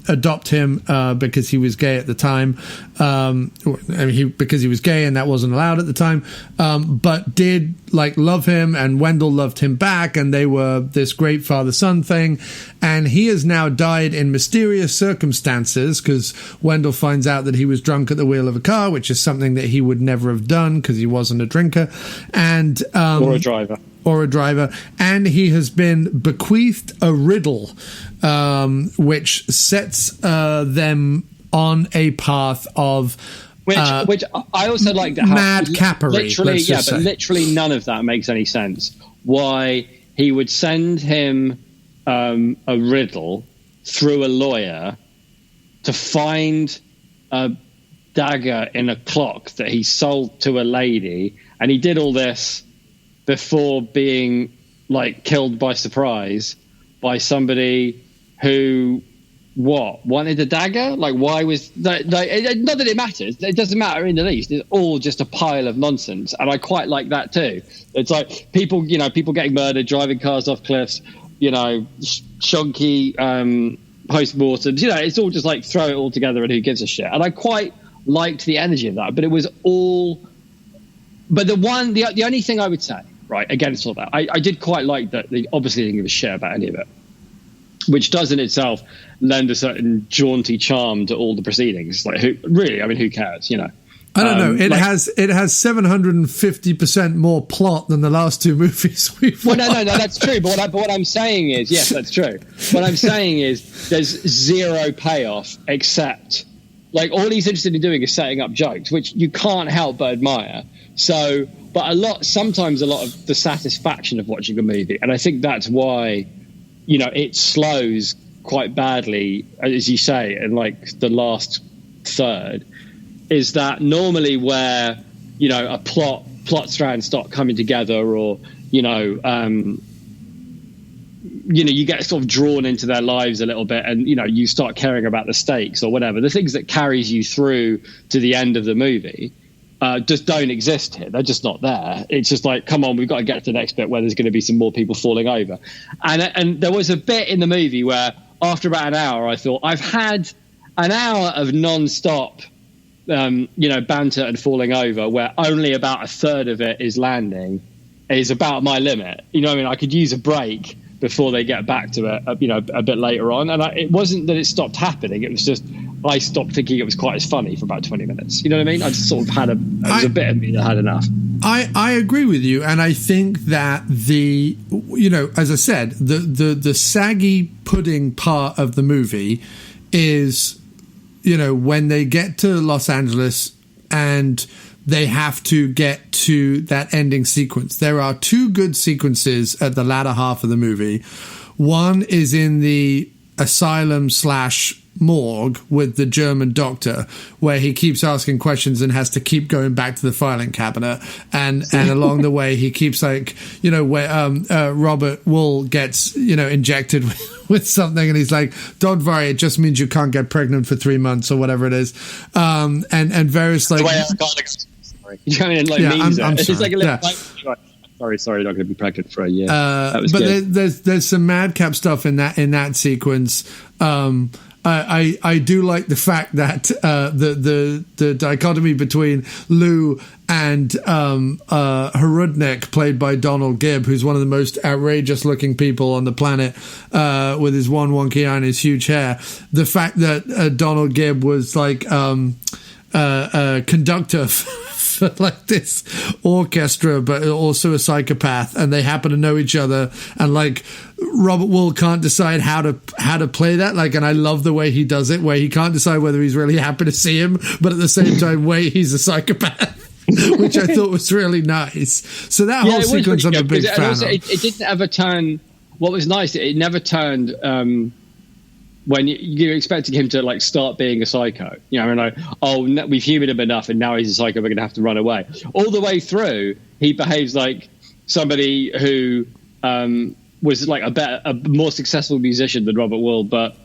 adopt him because he was gay at the time, because he was gay and that wasn't allowed at the time, but did love him, and Wendell loved him back, and they were this great father-son thing. And he has now died in mysterious circumstances because Wendell finds out that he was drunk at the wheel of a car, which is something that he would never have done because he wasn't a drinker, and or a driver. And he has been bequeathed a riddle, which sets them on a path of which I also like that mad cappery. But literally none of that makes any sense. Why he would send him a riddle through a lawyer to find a dagger in a clock that he sold to a lady, and he did all this before being like killed by surprise by somebody who wanted a dagger. Like, why was that? Like, not that it matters, it doesn't matter in the least. It's all just a pile of nonsense, and I quite like that too. It's like people getting murdered, driving cars off cliffs, shonky post-mortems, it's all just like throw it all together and who gives a shit. And I quite liked the energy of that, but it was all. But the only thing I would say, right, against all that, I did quite like that they obviously didn't give a shit about any of it, which does in itself lend a certain jaunty charm to all the proceedings. Like, who cares, I don't know. It has 750% more plot than the last two movies we've watched. Well, no, that's true. But what I'm saying is, yes, that's true. What I'm saying is there's zero payoff except, like, all he's interested in doing is setting up jokes, which you can't help but admire. So, but sometimes a lot of the satisfaction of watching a movie, and I think that's why, it slows quite badly, as you say, in like the last third, is that normally where, a plot strands start coming together, or, you get sort of drawn into their lives a little bit, and, you start caring about the stakes or whatever. The things that carries you through to the end of the movie just don't exist here. They're just not there. It's just like, come on, we've got to get to the next bit where there's going to be some more people falling over. And there was a bit in the movie where after about an hour, I thought, I've had an hour of non-stop banter and falling over, where only about a third of it is landing, is about my limit. I could use a break before they get back to it, a bit later on. And it wasn't that it stopped happening. It was just, I stopped thinking it was quite as funny for about 20 minutes. You know what I mean? I just sort of had a bit of me that had enough. I agree with you. And I think that as I said, the saggy pudding part of the movie is, when they get to Los Angeles and they have to get to that ending sequence. There are two good sequences at the latter half of the movie. One is in the asylum/morgue with the German doctor, where he keeps asking questions and has to keep going back to the filing cabinet. And along the way, he keeps where Robert Wuhl gets, injected with something, and he's like, don't worry, it just means you can't get pregnant for 3 months or whatever it is. And various like... You come in and memes I'm it. It's like a little sorry, not going to be pregnant for a year. There's some madcap stuff in that sequence. I do like the fact that the dichotomy between Lou and Harudnik, played by Donald Gibb, who's one of the most outrageous looking people on the planet, with his one wonky eye and his huge hair. The fact that Donald Gibb was like a conductor for like this orchestra, but also a psychopath, and they happen to know each other, and like Robert Wuhl can't decide how to play that, like, and I love the way he does it, where he can't decide whether he's really happy to see him, but at the same time he's a psychopath. Which I thought was really nice. So that whole sequence I'm a big fan of. It didn't ever turn. What was nice, it never turned when you're expecting him to like start being a psycho, we've humored him enough and now he's a psycho, we're going to have to run away. All the way through, he behaves like somebody who was like a more successful musician than Robert Wuhl, but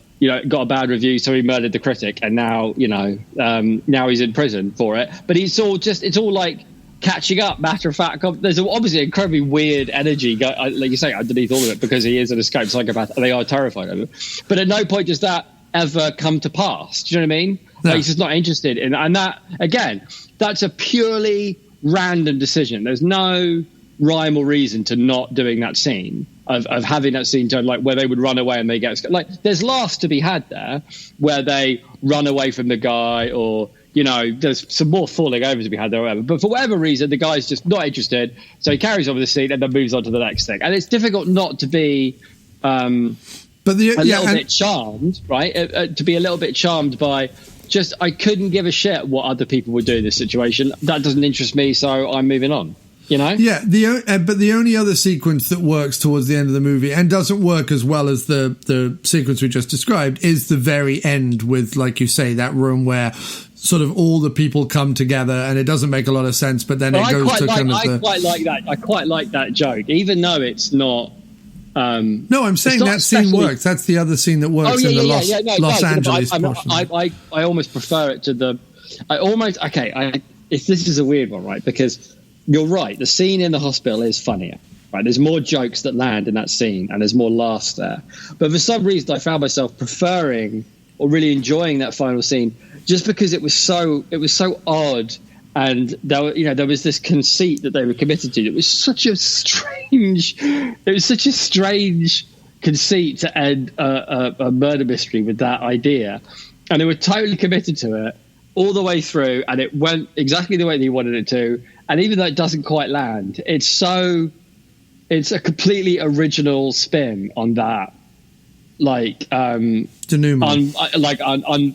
got a bad review, so he murdered the critic, and now now he's in prison for it. But it's all like catching up, matter of fact. There's obviously incredibly weird energy, like you say, underneath all of it, because he is an escaped psychopath and they are terrified of him. But at no point does that ever come to pass. Do you know what I mean? No. Like, he's just not interested in, and that, again, that's a purely random decision. There's no rhyme or reason to not doing that scene, of having that scene turn, like, where they would run away and they get, like, there's laughs to be had there where they run away from the guy, or there's some more falling over to be had there or whatever. But for whatever reason, the guy's just not interested, so he carries on with the scene and then moves on to the next thing. And it's difficult not to be a little bit charmed, right? To be a little bit charmed by I couldn't give a shit what other people would do in this situation. That doesn't interest me, so I'm moving on. You know? Yeah, but the only other sequence that works towards the end of the movie and doesn't work as well as the sequence we just described is the very end with, like you say, that room where sort of all the people come together and it doesn't make a lot of sense, but then it goes to kind of I quite like that. I quite like that joke, even though it's not... no, I'm saying that scene works. That's the other scene that works in the Los Angeles portion. I almost prefer it to the... This is a weird one, right? Because... You're right. The scene in the hospital is funnier, right? There's more jokes that land in that scene, and there's more laughs there. But for some reason, I found myself preferring or really enjoying that final scene, just because it was so odd, and there was this conceit that they were committed to. It was such a strange conceit to end a murder mystery with that idea, and they were totally committed to it all the way through, and it went exactly the way they wanted it to. And even though it doesn't quite land, it's a completely original spin on that, denouement,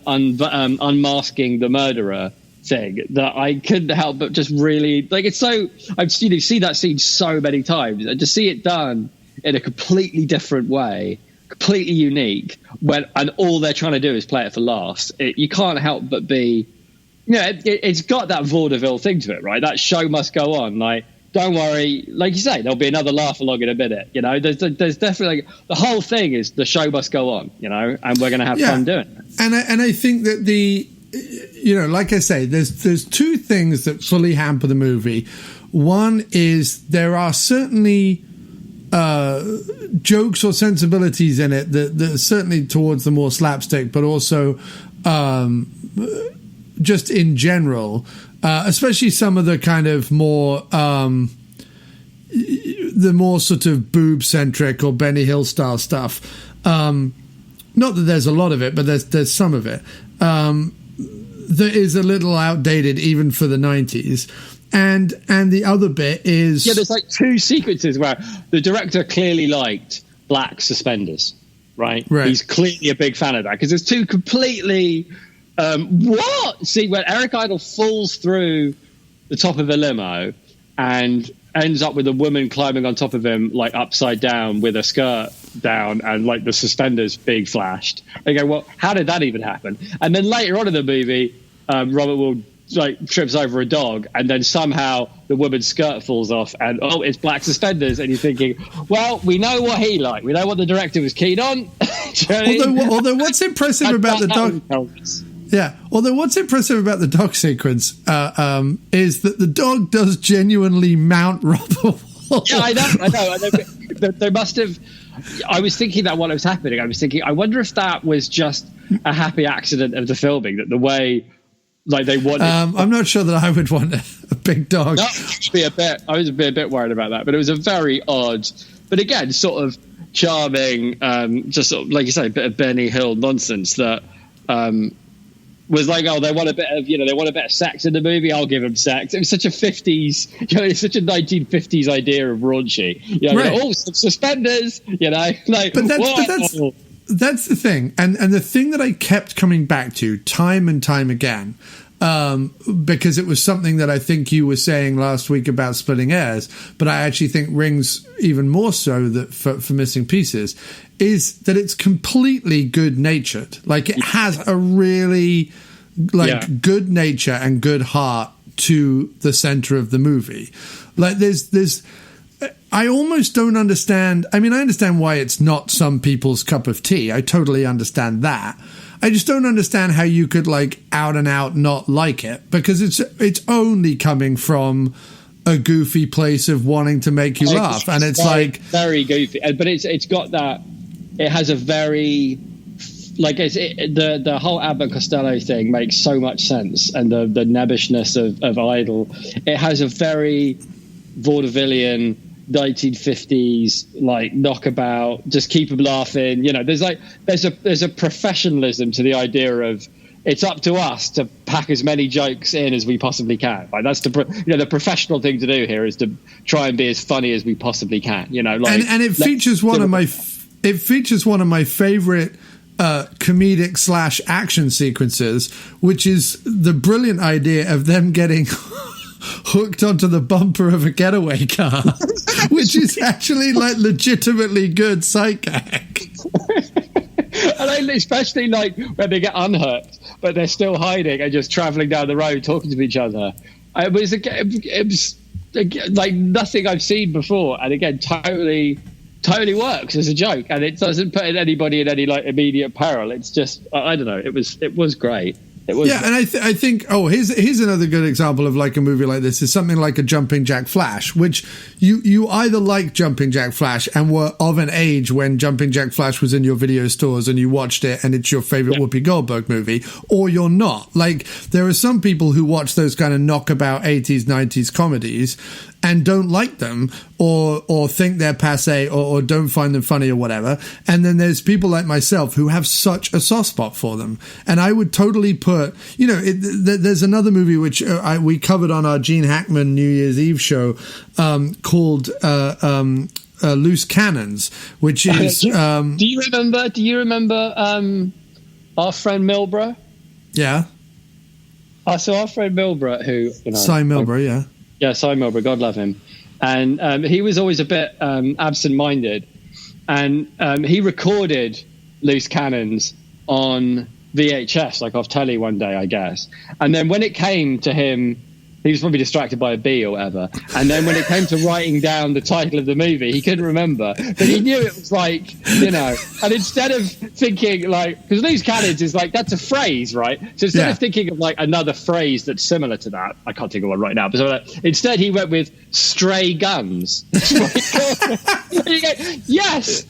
unmasking the murderer thing, that I couldn't help but just really it's so. I've seen that scene so many times, and to see it done in a completely different way, completely unique, and all they're trying to do is play it for laughs. You can't help but be. It's got that vaudeville thing to it, right? That show must go on. Like, don't worry, like you say, there'll be another laugh along in a minute. There's definitely the whole thing is the show must go on. And we're going to have fun doing it. And I think that like I say, there's two things that fully hamper the movie. One is there are certainly jokes or sensibilities in it that are certainly towards the more slapstick, but also. Just in general, especially some of the kind of more, the more sort of boob-centric or Benny Hill style stuff. Not that there's a lot of it, but there's some of it that is a little outdated even for the 90s. And the other bit is... Yeah, there's like two sequences where the director clearly liked black suspenders, right? He's clearly a big fan of that, because there's two completely... See, when Eric Idle falls through the top of a limo and ends up with a woman climbing on top of him, like upside down with a skirt down and like the suspenders being flashed. They go, well, how did that even happen? And then later on in the movie, Robert Wuhl trips over a dog, and then somehow the woman's skirt falls off, and it's black suspenders, and you're thinking, well, we know what he liked. We know what the director was keen on. although what's impressive about the dog... Yeah, although what's impressive about the dog sequence is that the dog does genuinely mount Robert Wuhl. Yeah, I know. They must have... I was thinking that while it was happening. I was thinking, I wonder if that was just a happy accident of the filming, that the way they wanted... I'm not sure that I would want a big dog. No, I was a bit worried about that, but it was a very odd... But again, sort of charming, just sort of, like you say, a bit of Benny Hill nonsense that... was like, they want a bit of sex in the movie. I'll give them sex. It was such a 50s, it's such a 1950s idea of raunchy. Suspenders, But that's the thing, and the thing that I kept coming back to time and time again, because it was something that I think you were saying last week about Splitting Hairs, but I actually think rings even more so that for Missing Pieces, is that it's completely good-natured. Like, it has a really good nature and good heart to the center of the movie. Like, there's I almost don't understand. I mean, I understand why it's not some people's cup of tea. I totally understand that. I just don't understand how you could out and out not like it, because it's only coming from a goofy place of wanting to make you laugh, and it's very goofy. But it's got that. It has a very the whole Abbott Costello thing makes so much sense, and the nebbishness of Idle. It has a very vaudevillian 1950s knockabout, just keep them laughing. There's a professionalism to the idea of it's up to us to pack as many jokes in as we possibly can. That's the professional thing to do here, is to try and be as funny as we possibly can. And it features one of my favorite comedic / action sequences, which is the brilliant idea of them getting hooked onto the bumper of a getaway car, which is actually like legitimately good sight gag. And especially like when they get unhooked, but they're still hiding and just traveling down the road talking to each other. It was like nothing I've seen before, and again, totally works as a joke, and it doesn't put anybody in any like immediate peril. It's just, I don't know. It was great. It was, yeah, and I think here's another good example of like a movie like this is something like a Jumping Jack Flash, which you either like Jumping Jack Flash and were of an age when Jumping Jack Flash was in your video stores and you watched it and it's your favorite Whoopi Goldberg movie, or you're not. Like, there are some people who watch those kind of knockabout 80s 90s comedies and don't like them, or think they're passé, or don't find them funny or whatever. And then there's people like myself who have such a soft spot for them. And I would totally put, there's another movie which we covered on our Gene Hackman New Year's Eve show called Loose Cannons, which is... do you remember our friend Milborough? Yeah. So our friend Milborough, who... Cy Milborough, yeah. Yeah, Cy Milborough, God love him. And he was always a bit absent-minded. And he recorded Loose Cannons on VHS, like off telly one day, I guess. And then when it came to him, he was probably distracted by a bee or whatever. And then when it came to writing down the title of the movie, he couldn't remember. But he knew it was like, and instead of thinking like, because Loose Cannons is like, that's a phrase, right? So instead of thinking of like another phrase that's similar to that, I can't think of one right now, but instead he went with Stray Guns. And you go, yes,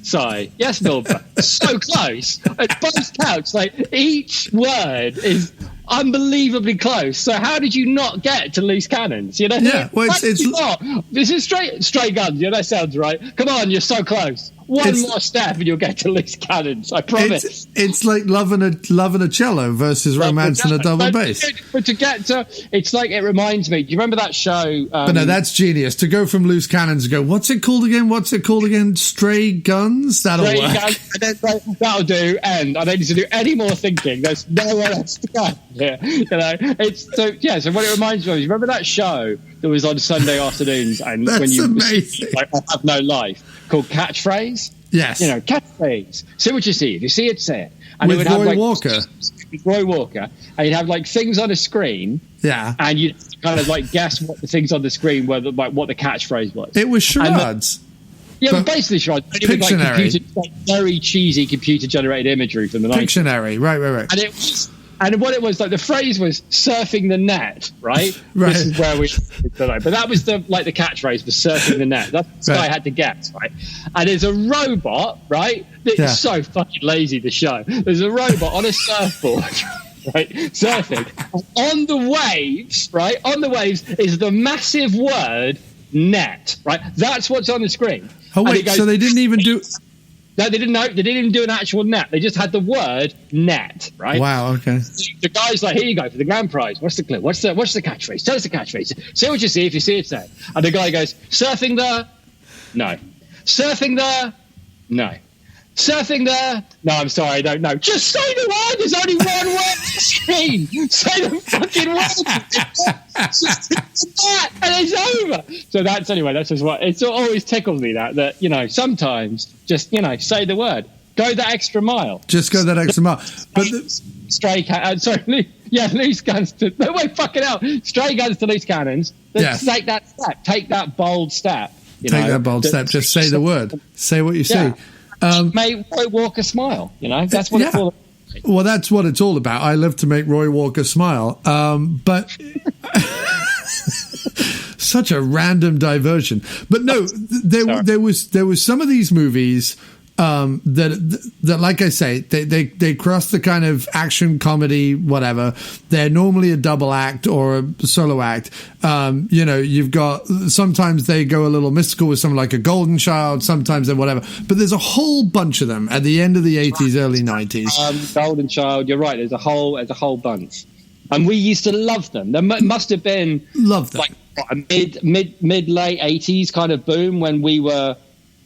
Cy, yes, Milborough, so close. At both counts, like each word is unbelievably close. So how did you not get to Loose Cannons? Yeah, well, it's not. This is Stray Guns. That sounds right. Come on, you're so close. One more step and you'll get to Loose Cannons. I promise. It's like Love and a Cello versus Romance and a Double Bass. But to get to, it's like, it reminds me. Do you remember that show? But no, that's genius. To go from Loose Cannons and go, what's it called again? Stray Guns? That'll work. Guns, and then that'll do. And I don't need to do any more thinking. There's nowhere else to go here. It's so what it reminds me of. You remember that show that was on Sunday afternoons, and that's when you amazing. Like, I Have No Life, called Catchphrase. Yes. Catchphrase. See what you see. If you see it, say it. And with it would have, Roy Walker. Roy Walker. And you'd have like things on a screen. Yeah. And you'd kind of like guess what the things on the screen were, like what the catchphrase was. It was charades. But basically charades. Pictionary. Like very cheesy computer-generated imagery from the 90s. Pictionary. Right. And it was... And what it was, like, the phrase was surfing the net, right? Right. This is where we... But that was the catchphrase, was surfing the net. That's what this guy had to guess, right? And there's a robot, right? It's so fucking lazy, the show. There's a robot on a surfboard, right? Surfing. On the waves, right? On the waves is the massive word net, right? That's what's on the screen. Oh, wait, so they didn't even do... No, they didn't know. They didn't even do an actual net. They just had the word net, right? Wow. Okay. The guy's like, "Here you go for the grand prize. What's the clue? What's the catchphrase? Tell us the catchphrase. Say what you see. If you see it, say it." And the guy goes, "Surfing the, no. Surfing the, no. Surfing the, no. I'm sorry, I don't know. Just say the word. There's only one word on the screen. Say the fucking word. Just that, and it's over." So that's just what it's always tickled me that sometimes just say the word, go that extra mile. Just go that extra mile. But Loose Guns to fucking hell. Stray Guns to Loose Cannons. Yes. Take that step. Take that bold step. That bold step. Just say the word. Say what you see. Make Roy Walker smile. That's what it's all about. Well, that's what it's all about. I love to make Roy Walker smile. But such a random diversion. But no, there was some of these movies that like I say, they cross the kind of action comedy, whatever. They're normally a double act or a solo act. You've got, sometimes they go a little mystical with something like a Golden Child, sometimes they're whatever. But there's a whole bunch of them at the end of the 80s, early 90s. Golden Child, you're right. There's a whole bunch. And we used to love them. There must have been like a mid late 80s kind of boom when we were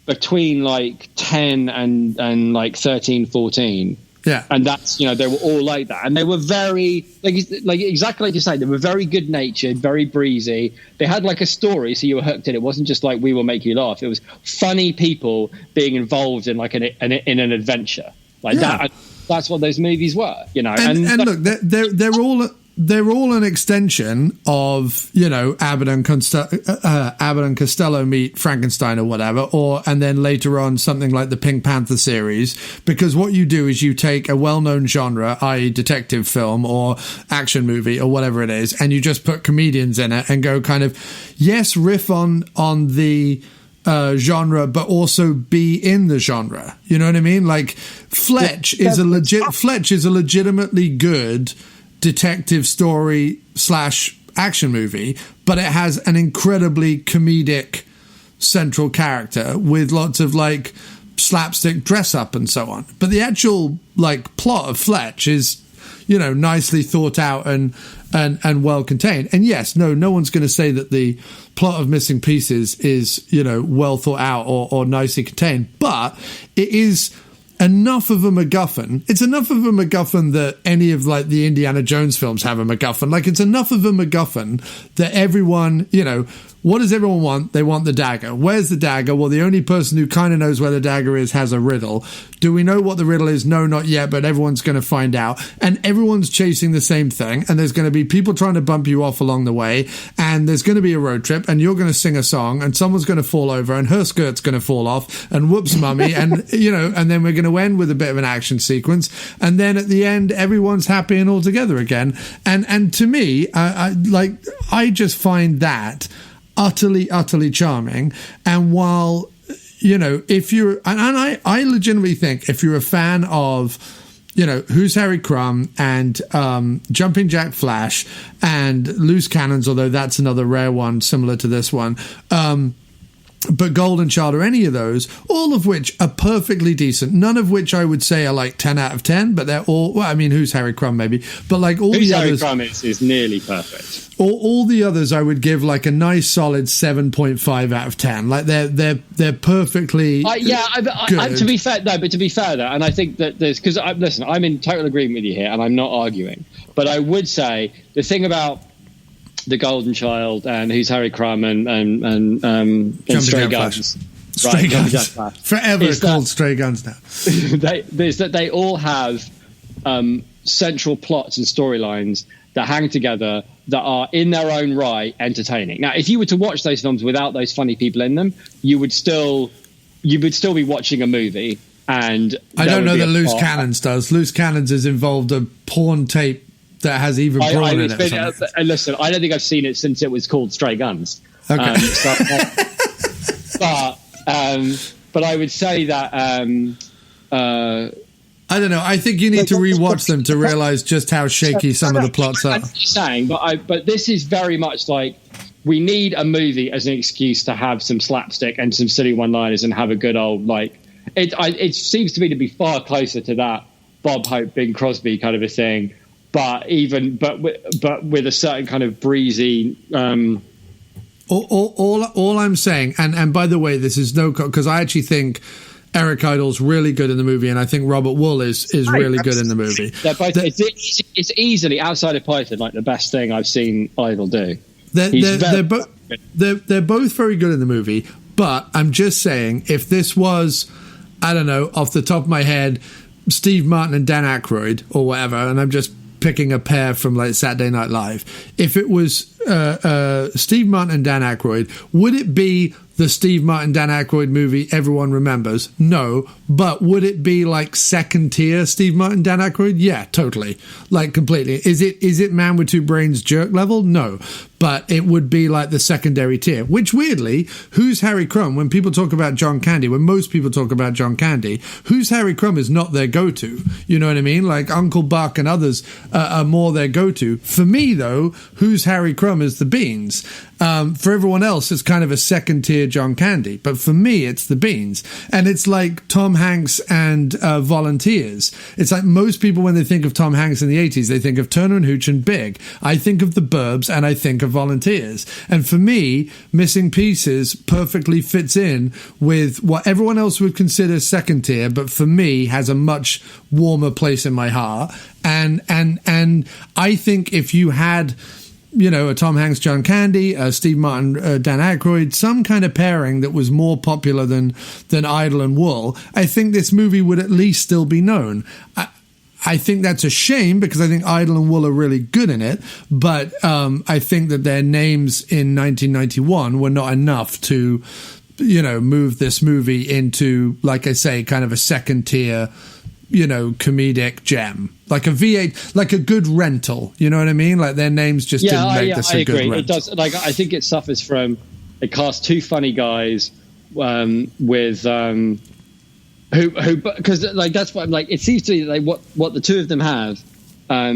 between like 10 and like 13, 14. Yeah. And that's, they were all like that. And they were very, like exactly like you say, they were very good natured, very breezy. They had like a story, so you were hooked in. It wasn't just like we will make you laugh. It was funny people being involved in like in an adventure like that. And that's what those movies were, And look, they're all an extension of, Abbott and Costello meet Frankenstein or whatever, and then later on something like the Pink Panther series, because what you do is you take a well-known genre, i.e. detective film or action movie or whatever it is, and you just put comedians in it and go kind of, yes, riff on the genre, but also be in the genre. You know what I mean? Like Fletch is a legitimately good detective story / action movie, but it has an incredibly comedic central character with lots of like slapstick dress up and so on. But the actual like plot of Fletch is, nicely thought out and well contained. And yes, no one's going to say that the plot of Missing Pieces is, well thought out or nicely contained, but it is enough of a MacGuffin. It's enough of a MacGuffin that any of like the Indiana Jones films have a MacGuffin. Like it's enough of a MacGuffin that everyone, what does everyone want? They want the dagger. Where's the dagger? Well, the only person who kind of knows where the dagger is has a riddle. Do we know what the riddle is? No, not yet, but everyone's going to find out. And everyone's chasing the same thing. And there's going to be people trying to bump you off along the way. And there's going to be a road trip. And you're going to sing a song. And someone's going to fall over. And her skirt's going to fall off. And whoops, mummy. And, and then we're going to end with a bit of an action sequence. And then at the end, everyone's happy and all together again. And to me, I just find that utterly charming. And while, if you're, and I legitimately think if you're a fan of, Who's Harry Crumb and Jumping Jack Flash and Loose Cannons, although that's another rare one similar to this one, but Golden Child or any of those, all of which are perfectly decent, none of which I would say are like 10 out of 10, but they're all, well, I mean, Who's Harry Crumb maybe, but like all Who's the Harry others... Crumb is nearly perfect. All the others I would give like a nice solid 7.5 out of 10. Like they're perfectly good. To be fair though, and I think that there's, because listen, I'm in total agreement with you here and I'm not arguing, but I would say the thing about The Golden Child and Who's Harry Crumb and Stray Guns. Stray Guns. Forever called Stray Guns now. They all have central plots and storylines that hang together that are in their own right entertaining. Now, if you were to watch those films without those funny people in them, you would still be watching a movie. And I don't know that Loose Cannons does. Loose Cannons is involved a porn tape that has Eva Braun in it. Listen, I don't think I've seen it since it was called Stray Guns. Okay. But I would say that I don't know. I think you need to rewatch them to realize just how shaky some of the plots are. I'm saying, but this is very much like we need a movie as an excuse to have some slapstick and some silly one-liners and have a good old like. It seems to me to be far closer to that Bob Hope, Bing Crosby kind of a thing. But with a certain kind of breezy. All I'm saying, and by the way, this is because I actually think Eric Idle's really good in the movie, and I think Robert Wuhl is really good in the movie. They're both, it's easily outside of Python like the best thing I've seen Idle do. They're both very good in the movie, but I'm just saying if this was, I don't know, off the top of my head, Steve Martin and Dan Aykroyd or whatever, and I'm just picking a pair from like Saturday Night Live. If it was Steve Martin and Dan Aykroyd, would it be the Steve Martin, Dan Aykroyd movie everyone remembers? No. But would it be like second tier Steve Martin, Dan Aykroyd? Yeah, totally. Like completely. Is it Man with Two Brains jerk level? No. But it would be like the secondary tier, which weirdly, Who's Harry Crumb, when people talk about John Candy, when most people talk about John Candy, Who's Harry Crumb is not their go-to. You know what I mean? Like Uncle Buck and others are more their go-to. For me, though, Who's Harry Crumb Crumb is the beans. For everyone else, it's kind of a second tier John Candy. But for me, it's the beans. And it's like Tom Hanks and Volunteers. It's like most people, when they think of Tom Hanks in the 80s, they think of Turner and Hooch and Big. I think of The Burbs and I think of Volunteers. And for me, Missing Pieces perfectly fits in with what everyone else would consider second tier, but for me has a much warmer place in my heart. And I think if you had, a Tom Hanks, John Candy, Steve Martin, Dan Aykroyd, some kind of pairing that was more popular than Idle and Wool, I think this movie would at least still be known. I think that's a shame because I think Idle and Wool are really good in it, but I think that their names in 1991 were not enough to, move this movie into, like I say, kind of a second tier, comedic gem, like a V8, like a good rental. You know what I mean? Like their names just didn't make this a good rental. It does. Like I think it suffers from it casts two funny guys with who because like that's what like it seems to me like what the two of them have are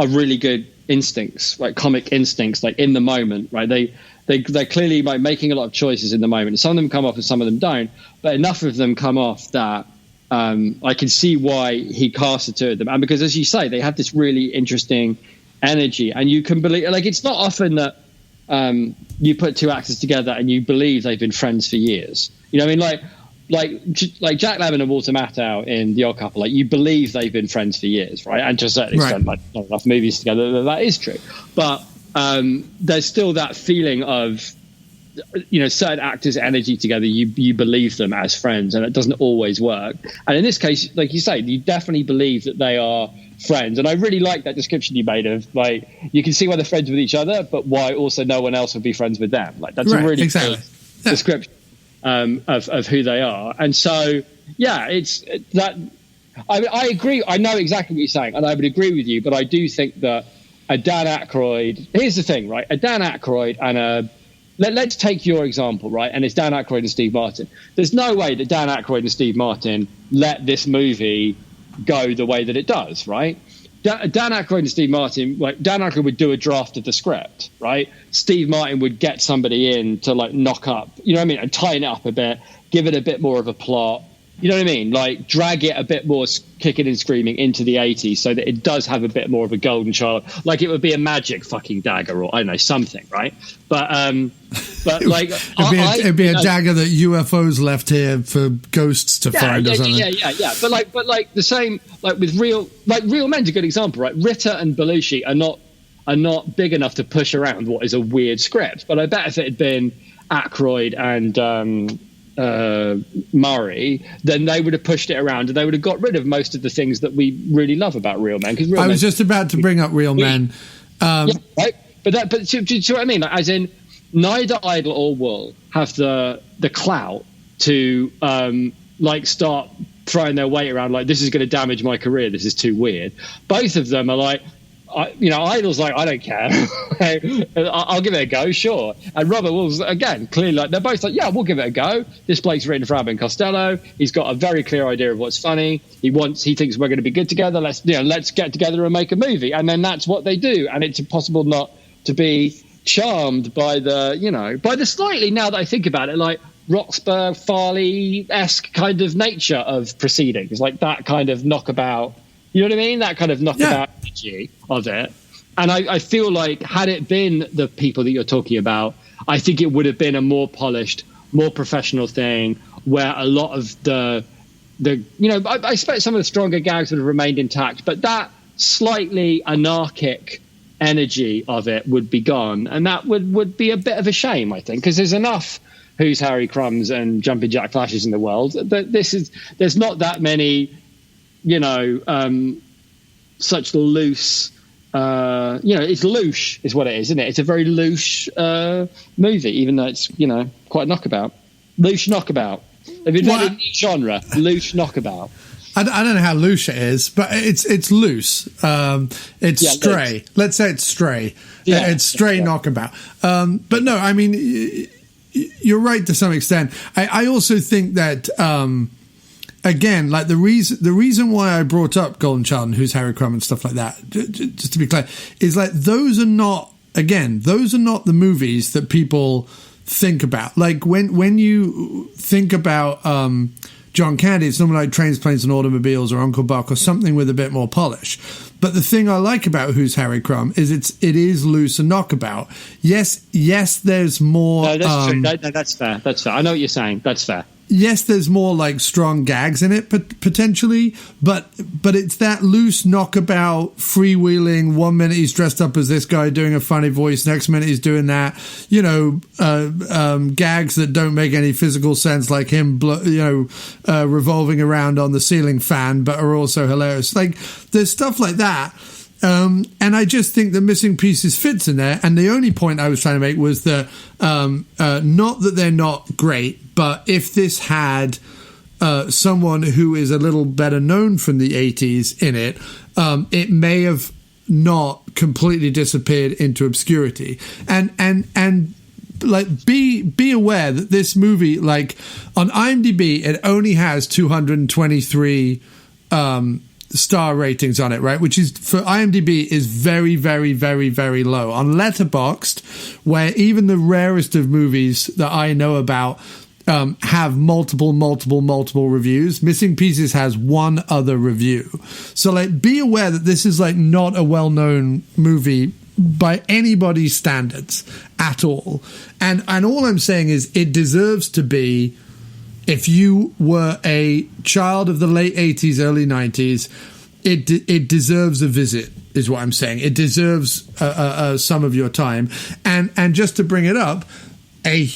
really good instincts, like comic instincts, like in the moment, right? They're clearly like making a lot of choices in the moment. Some of them come off and some of them don't, but enough of them come off that I can see why he cast the two of them. And because, as you say, they have this really interesting energy. And you can believe, like, it's not often that you put two actors together and you believe they've been friends for years. You know what I mean? Like Jack Lemmon and Walter Matthau in The Odd Couple, like, you believe they've been friends for years, right? And to a certain extent, like, not enough movies together, that is true. But there's still that feeling of, certain actors' energy together, you believe them as friends, and it doesn't always work. And in this case, like you say, you definitely believe that they are friends. And I really like that description you made of, like, you can see why they're friends with each other, but why also no one else would be friends with them. Like, that's a really good description of who they are. And so, yeah, it's that. I agree. I know exactly what you're saying, and I would agree with you. But I do think that a Dan Aykroyd. Here's the thing, right? A Dan Aykroyd and a Let's take your example, right? And it's Dan Aykroyd and Steve Martin. There's no way that Dan Aykroyd and Steve Martin let this movie go the way that it does, right? Dan Aykroyd and Steve Martin, like, Dan Aykroyd would do a draft of the script, right? Steve Martin would get somebody in to, like, knock up, you know what I mean, and tighten it up a bit, give it a bit more of a plot. You know what I mean? Like, drag it a bit more kicking and screaming into the 80s so that it does have a bit more of a golden child. Like, it would be a magic fucking dagger or, I don't know, something, right? But like... it'd be a dagger that UFOs left here for ghosts to find or something. Yeah. But like the same, like with Real Men's a good example, right? Ritter and Belushi are not big enough to push around what is a weird script. But I bet if it had been Aykroyd and... Murray, then they would have pushed it around and they would have got rid of most of the things that we really love about Real Men. Because I was just about to bring up Real Men. Right? But do you see what I mean? Like, as in, neither Idle or Wool have the clout to like start throwing their weight around. Like, this is going to damage my career. This is too weird. Both of them are like. Idle's like, I don't care. I'll give it a go, sure. And Robert Wuhl's, again, clearly, like, they're both like, yeah, we'll give it a go. This bloke's written for Abbott and Costello. He's got a very clear idea of what's funny. He thinks we're going to be good together. Let's get together and make a movie. And then that's what they do. And it's impossible not to be charmed by the slightly, now that I think about it, like Roxburgh, Farley-esque kind of nature of proceedings, like that kind of knockabout. You know what I mean? That kind of knockabout energy of it. And I feel like had it been the people that you're talking about, I think it would have been a more polished, more professional thing where a lot of I expect some of the stronger gags would have remained intact, but that slightly anarchic energy of it would be gone. And that would be a bit of a shame, I think, because there's enough Who's Harry Crumbs and Jumping Jack Flashes in the world. There's not that many... such loose, it's louche is what it is, isn't it? It's a very louche movie, even though it's, quite knockabout. Louche knockabout. They've invented a new genre, louche knockabout. I don't know how louche it is, but it's loose. It's stray. Loose. Let's say it's stray. Yeah, it's stray knockabout. But no, I mean, you're right to some extent. I also think that... again, like the reason why I brought up Golden Child and Who's Harry Crumb and stuff like that, just to be clear, is like those are not again, those are not the movies that people think about. Like when you think about John Candy, it's normally like Trains, Planes and Automobiles or Uncle Buck or something with a bit more polish. But the thing I like about Who's Harry Crumb is it is loose and knockabout. Yes, there's more. No, that's true. That's fair. That's fair. I know what you're saying. That's fair. Yes, there's more like strong gags in it, potentially, but it's that loose knockabout, freewheeling. 1 minute he's dressed up as this guy doing a funny voice, next minute he's doing that. Gags that don't make any physical sense, like him, revolving around on the ceiling fan, but are also hilarious. Like there's stuff like that. And I just think the Missing Pieces fits in there. And the only point I was trying to make was that not that they're not great, but if this had someone who is a little better known from the 80s in it, it may have not completely disappeared into obscurity. And like be aware that this movie, like on IMDb, it only has 223 star ratings on it, right? Which is for IMDb is very, very, very, very low. On Letterboxd, where even the rarest of movies that I know about have multiple reviews, Missing Pieces has one other review. So like be aware that this is like not a well-known movie by anybody's standards at all. And all I'm saying is it deserves to be. If you were a child of the late 80s, early 90s, it deserves a visit, is what I'm saying. It deserves some of your time. And just to bring it up, a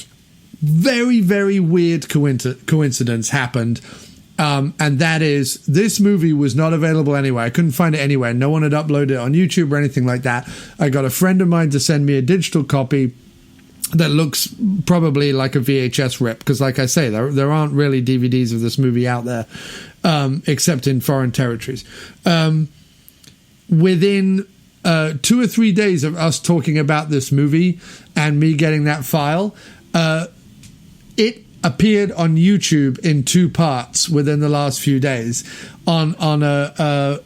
very, very weird coincidence happened. And that is, this movie was not available anywhere. I couldn't find it anywhere. No one had uploaded it on YouTube or anything like that. I got a friend of mine to send me a digital copy that looks probably like a VHS rip, because like I say, there aren't really DVDs of this movie out there, except in foreign territories. Within 2 or 3 days of us talking about this movie and me getting that file, it appeared on YouTube in 2 parts within the last few days on a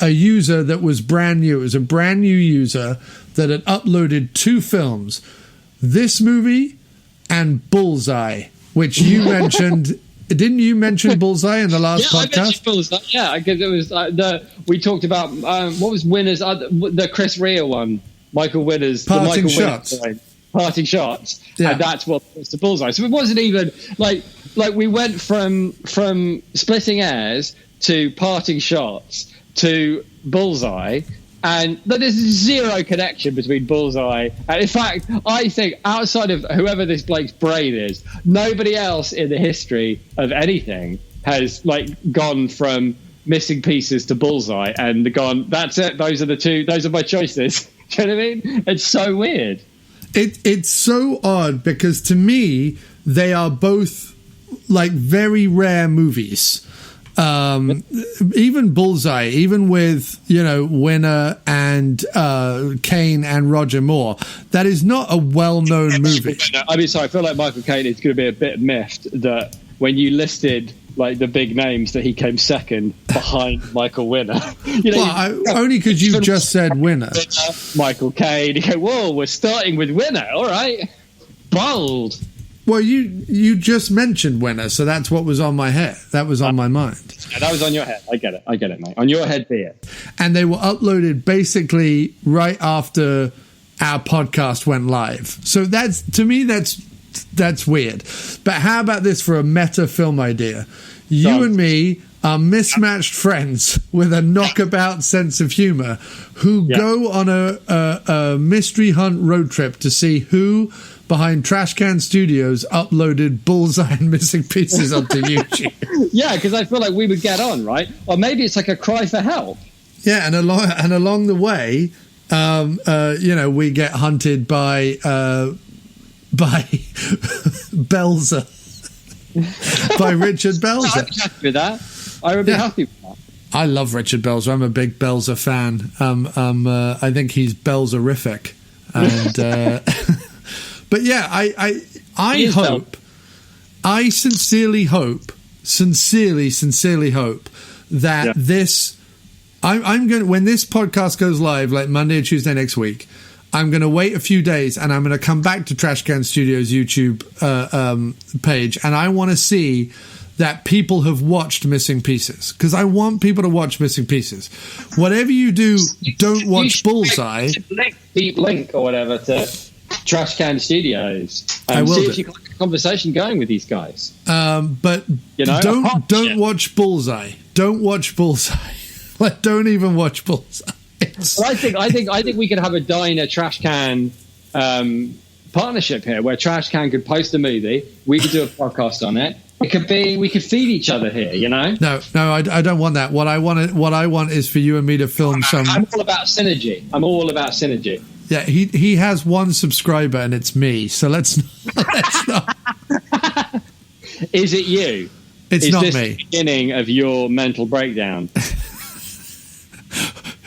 user that was brand new. It was a brand new user that had uploaded 2 films, this movie and Bullseye, which you mentioned. Didn't you mention Bullseye in the last podcast? I mentioned Bullseye. Yeah, because it was we talked about what was Winners, the Chris Rea one, Michael Winners, Parting Shots. Parting Shots, yeah. And that's what was the Bullseye. So it wasn't even like we went from Splitting Hairs to Parting Shots to Bullseye. And there's zero connection between Bullseye. And in fact, I think outside of whoever this Blake's brain is, nobody else in the history of anything has like gone from Missing Pieces to Bullseye and gone, that's it. Those are the 2. Those are my choices. Do you know what I mean? It's so weird. It's so odd because to me, they are both like very rare movies. Even Bullseye, even with Winner and Caine and Roger Moore, that is not a well-known movie. I mean, sorry, I feel like Michael Caine is going to be a bit miffed that when you listed like the big names that he came second behind Michael Winner. Only because you just said Winner. Michael Caine. You go, whoa, we're starting with Winner. All right, bold. Well, you just mentioned Winner, so that's what was on my head. That was on my mind. Yeah, that was on your head. I get it, mate. On your head, be it. And they were uploaded basically right after our podcast went live. So that's, to me, that's weird. But how about this for a meta film idea? You and me are mismatched friends with a knockabout sense of humor who go on a mystery hunt road trip to see who behind Trashcan Studios uploaded Bullseye and Missing Pieces onto YouTube. Yeah, because I feel like we would get on, right? Or maybe it's like a cry for help. Yeah, and along the way, we get hunted by Belzer. By Richard Belzer. I'd be happy with that. I would be happy with that. I love Richard Belzer. I'm a big Belzer fan. I think he's Belzerific. And but yeah, I hope, I sincerely hope that this, I'm going, when this podcast goes live, like Monday or Tuesday next week, I'm going to wait a few days and I'm going to come back to Trashcan Studios YouTube page, and I want to see that people have watched Missing Pieces, because I want people to watch Missing Pieces. Whatever you do, don't watch Bullseye. Deep link or whatever to Trashcan Studios. I will see do. if you got a conversation going with these guys. But You know, don't watch Bullseye. Don't watch Bullseye. Like, don't even watch Bullseye. Well, I think we could have a Diner Trashcan partnership here, where Trashcan could post a movie, we could do a podcast on it. It could be, we could feed each other here, you know? No, I don't want that. What I want is for you and me to film some. I'm all about synergy. Yeah, he has one subscriber and it's me. So let's not. Is it you? It's not this me. The beginning of your mental breakdown?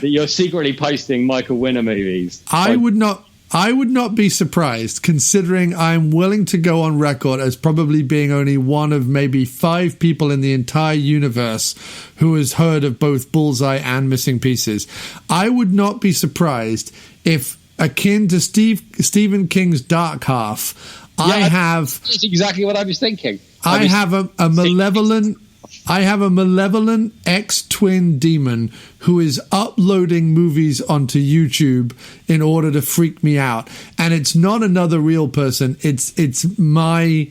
That you're secretly posting Michael Winner movies. I would not be surprised, considering I'm willing to go on record as probably being only one of maybe 5 people in the entire universe who has heard of both Bullseye and Missing Pieces. I would not be surprised if, akin to Stephen King's Dark Half, that's exactly what I was thinking. I have a malevolent ex-twin demon who is uploading movies onto YouTube in order to freak me out. And it's not another real person. It's my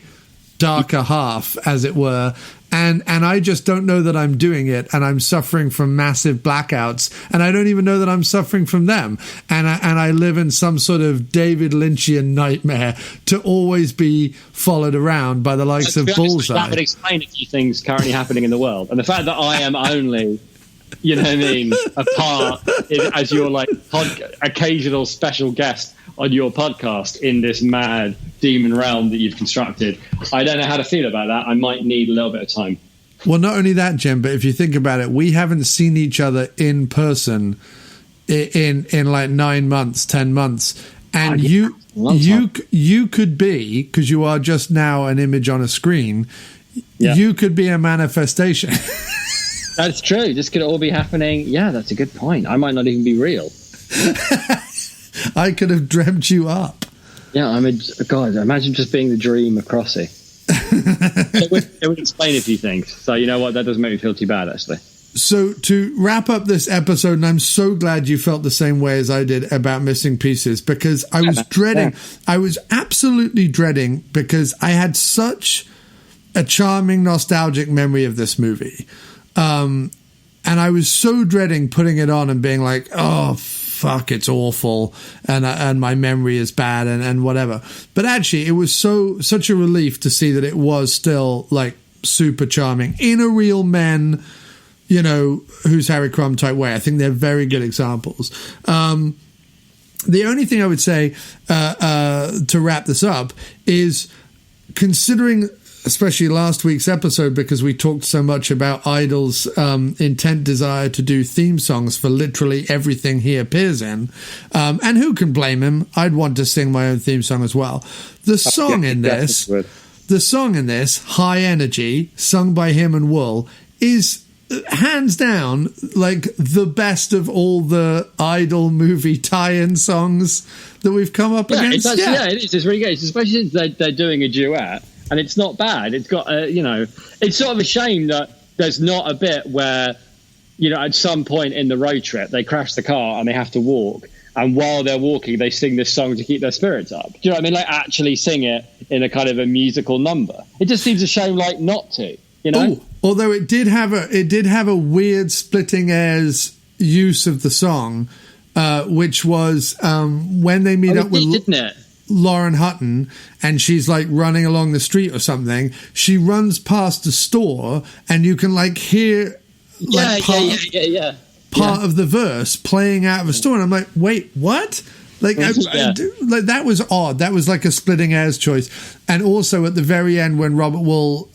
darker half, as it were. And I just don't know that I'm doing it, and I'm suffering from massive blackouts, and I don't even know that I'm suffering from them. And I live in some sort of David Lynchian nightmare to always be followed around by the likes of Bullseye. That would explain a few things currently happening in the world, and the fact that I am only, you know what I mean, a part as your like occasional special guest on your podcast in this mad demon realm that you've constructed. I don't know how to feel about that. I might need a little bit of time. Well, not only that, Jim, but if you think about it, we haven't seen each other in person in like 9 months, 10 months. And you could be, because you are just now an image on a screen, you could be a manifestation. That's true. This could all be happening. Yeah, that's a good point. I might not even be real. I could have dreamt you up. Yeah, God, imagine just being the dream of Crossy. it would explain a few things. So you know what? That doesn't make me feel too bad, actually. So to wrap up this episode, and I'm so glad you felt the same way as I did about Missing Pieces, because I was dreading. Yeah. I was absolutely dreading, because I had such a charming, nostalgic memory of this movie. And I was so dreading putting it on and being like, oh, fuck, it's awful, and my memory is bad, and whatever. But actually, it was such a relief to see that it was still like super charming in a real men, you know, Who's Harry Crumb type way. I think they're very good examples. The only thing I would say to wrap this up is, considering especially last week's episode, because we talked so much about Idol's intent desire to do theme songs for literally everything he appears in. And who can blame him? I'd want to sing my own theme song as well. The song in this, High Energy, sung by him and Wuhl, is hands down like the best of all the Idol movie tie-in songs that we've come up against. It is. It's really good, especially since they're doing a duet. And it's not bad. It's got, it's sort of a shame that there's not a bit where, you know, at some point in the road trip, they crash the car and they have to walk. And while they're walking, they sing this song to keep their spirits up. Do you know what I mean? Like, actually sing it in a kind of a musical number. It just seems a shame, like, not to, you know? Ooh, although it did have a weird splitting hairs use of the song, which was when they meet up with... didn't it? Lauren Hutton, and she's like running along the street or something. She runs past a store, and you can like hear part of the verse playing out of a store. And I'm like, wait, what? Like, like that was odd. That was like a splitting hairs choice. And also at the very end, when Robert Wuhl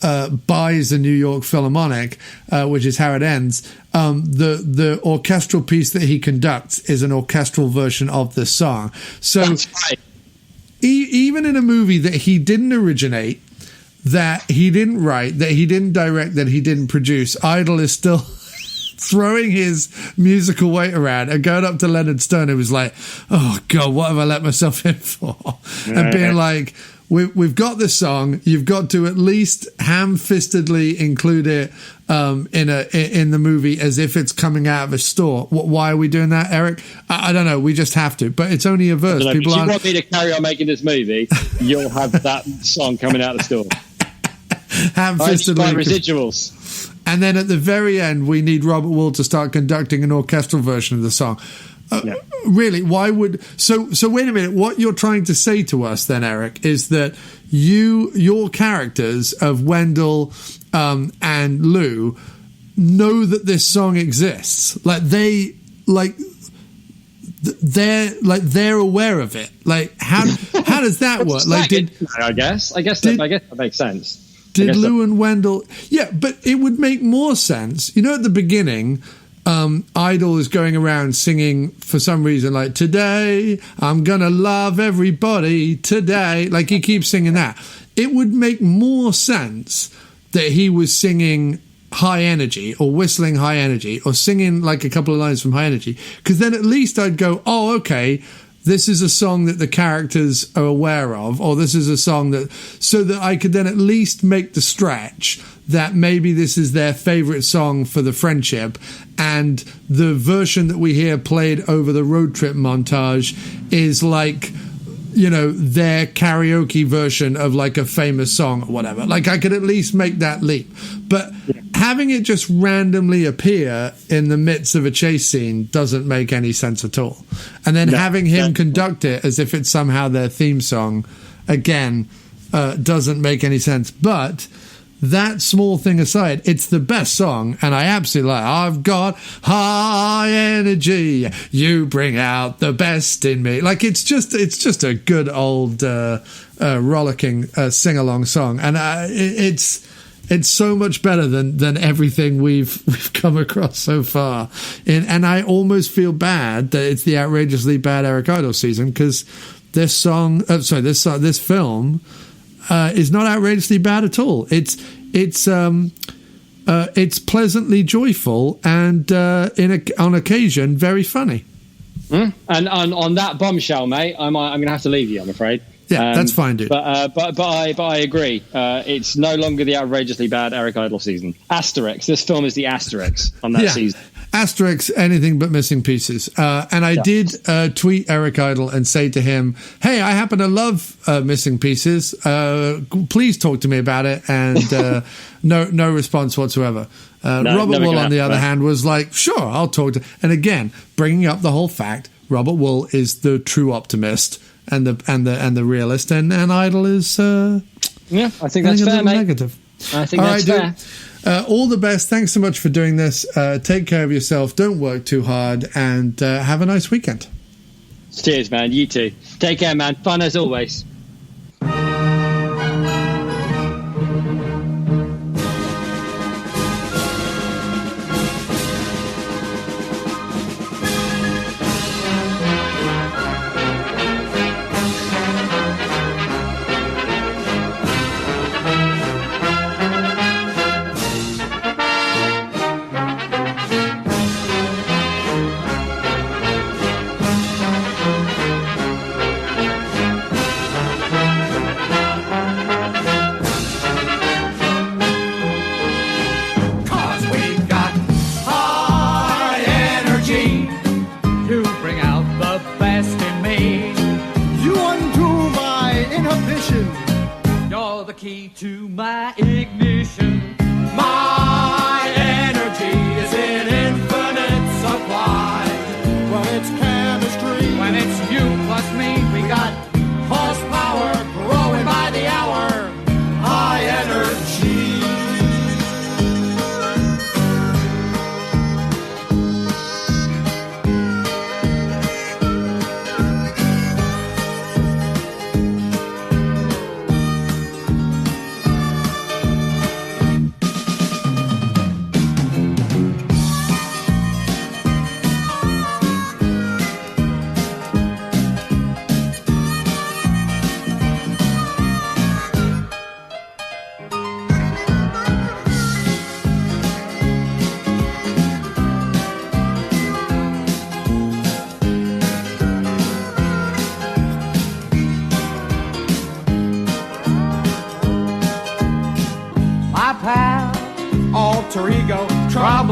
buys the New York Philharmonic, which is how it ends, the orchestral piece that he conducts is an orchestral version of this song. So. That's right. Even in a movie that he didn't originate, that he didn't write, that he didn't direct, that he didn't produce, Idol is still throwing his musical weight around and going up to Leonard Stern, who was like, oh God, what have I let myself in for? And being like, we've got this song, you've got to at least ham-fistedly include it in the movie as if it's coming out of a store. Why are we doing that, Eric? I don't know. We just have to. But it's only a verse. If you want me to carry on making this movie, you'll have that song coming out of the store. Ham-fistedly. Residuals. And then at the very end, we need Robert Wuhl to start conducting an orchestral version of the song. Really, why would... So wait a minute. What you're trying to say to us then, Eric, is that your characters of Wendell and Lou know that this song exists. They're aware of it. Like, how does that work? Like, I guess that makes sense. Did Lou and Wendell... Yeah, but it would make more sense. You know, at the beginning... Idol is going around singing for some reason like, today I'm gonna love everybody today, like he keeps singing that. It would make more sense that he was singing High Energy or whistling High Energy or singing like a couple of lines from High Energy, because then at least I'd go, oh okay, this is a song that the characters are aware of, or this is a song that, so that I could then at least make the stretch that maybe this is their favorite song for the friendship, and the version that we hear played over the road trip montage is like, you know, their karaoke version of like a famous song or whatever. Like I could at least make that leap. But having it just randomly appear in the midst of a chase scene doesn't make any sense at all. And then having him conduct it as if it's somehow their theme song, again, doesn't make any sense. But that small thing aside, it's the best song, and I absolutely like it. I've got high energy, you bring out the best in me. Like it's just a good old rollicking sing-along song, and it's so much better than everything we've come across so far. And I almost feel bad that it's the outrageously bad Eric Idle season, because this film is not outrageously bad at all. It's pleasantly joyful and on occasion very funny. And on that bombshell, mate, I'm going to have to leave you, I'm afraid. Yeah, that's fine, dude. But I agree. It's no longer the outrageously bad Eric Idle season. Asterisk. This film is the asterisk on that season. Asterisk, anything but missing pieces. And I did tweet Eric Idle and say to him, hey, I happen to love Missing Pieces. Please talk to me about it. And no response whatsoever. Robert Wuhl, on the other hand, was like, sure, I'll talk to... And again, bringing up the whole fact, Robert Wuhl is the true optimist and the realist, and Idle is... I think that's fair, mate. Negative. I think that's fair. All the best. Thanks so much for doing this. Take care of yourself. Don't work too hard, and have a nice weekend. Cheers, man. You too. Take care, man. Fun as always.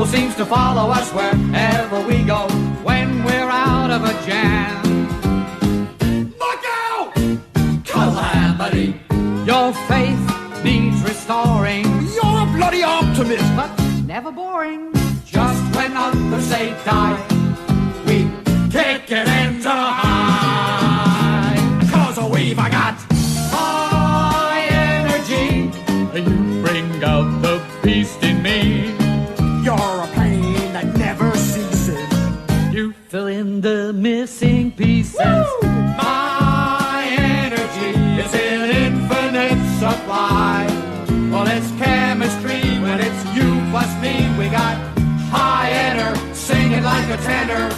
Trouble seems to follow us wherever we go when we're out of a jam. Look out! Calamity! Your faith needs restoring. You're a bloody optimist. But never boring. Just when others say die, we kick it into high. 'Cause we've got high energy. You bring out the beast in me. You're a pain that never ceases. You fill in the missing pieces. Woo! My energy is an infinite supply. Well, it's chemistry when it's you plus me. We got high ener, singing like a tenor.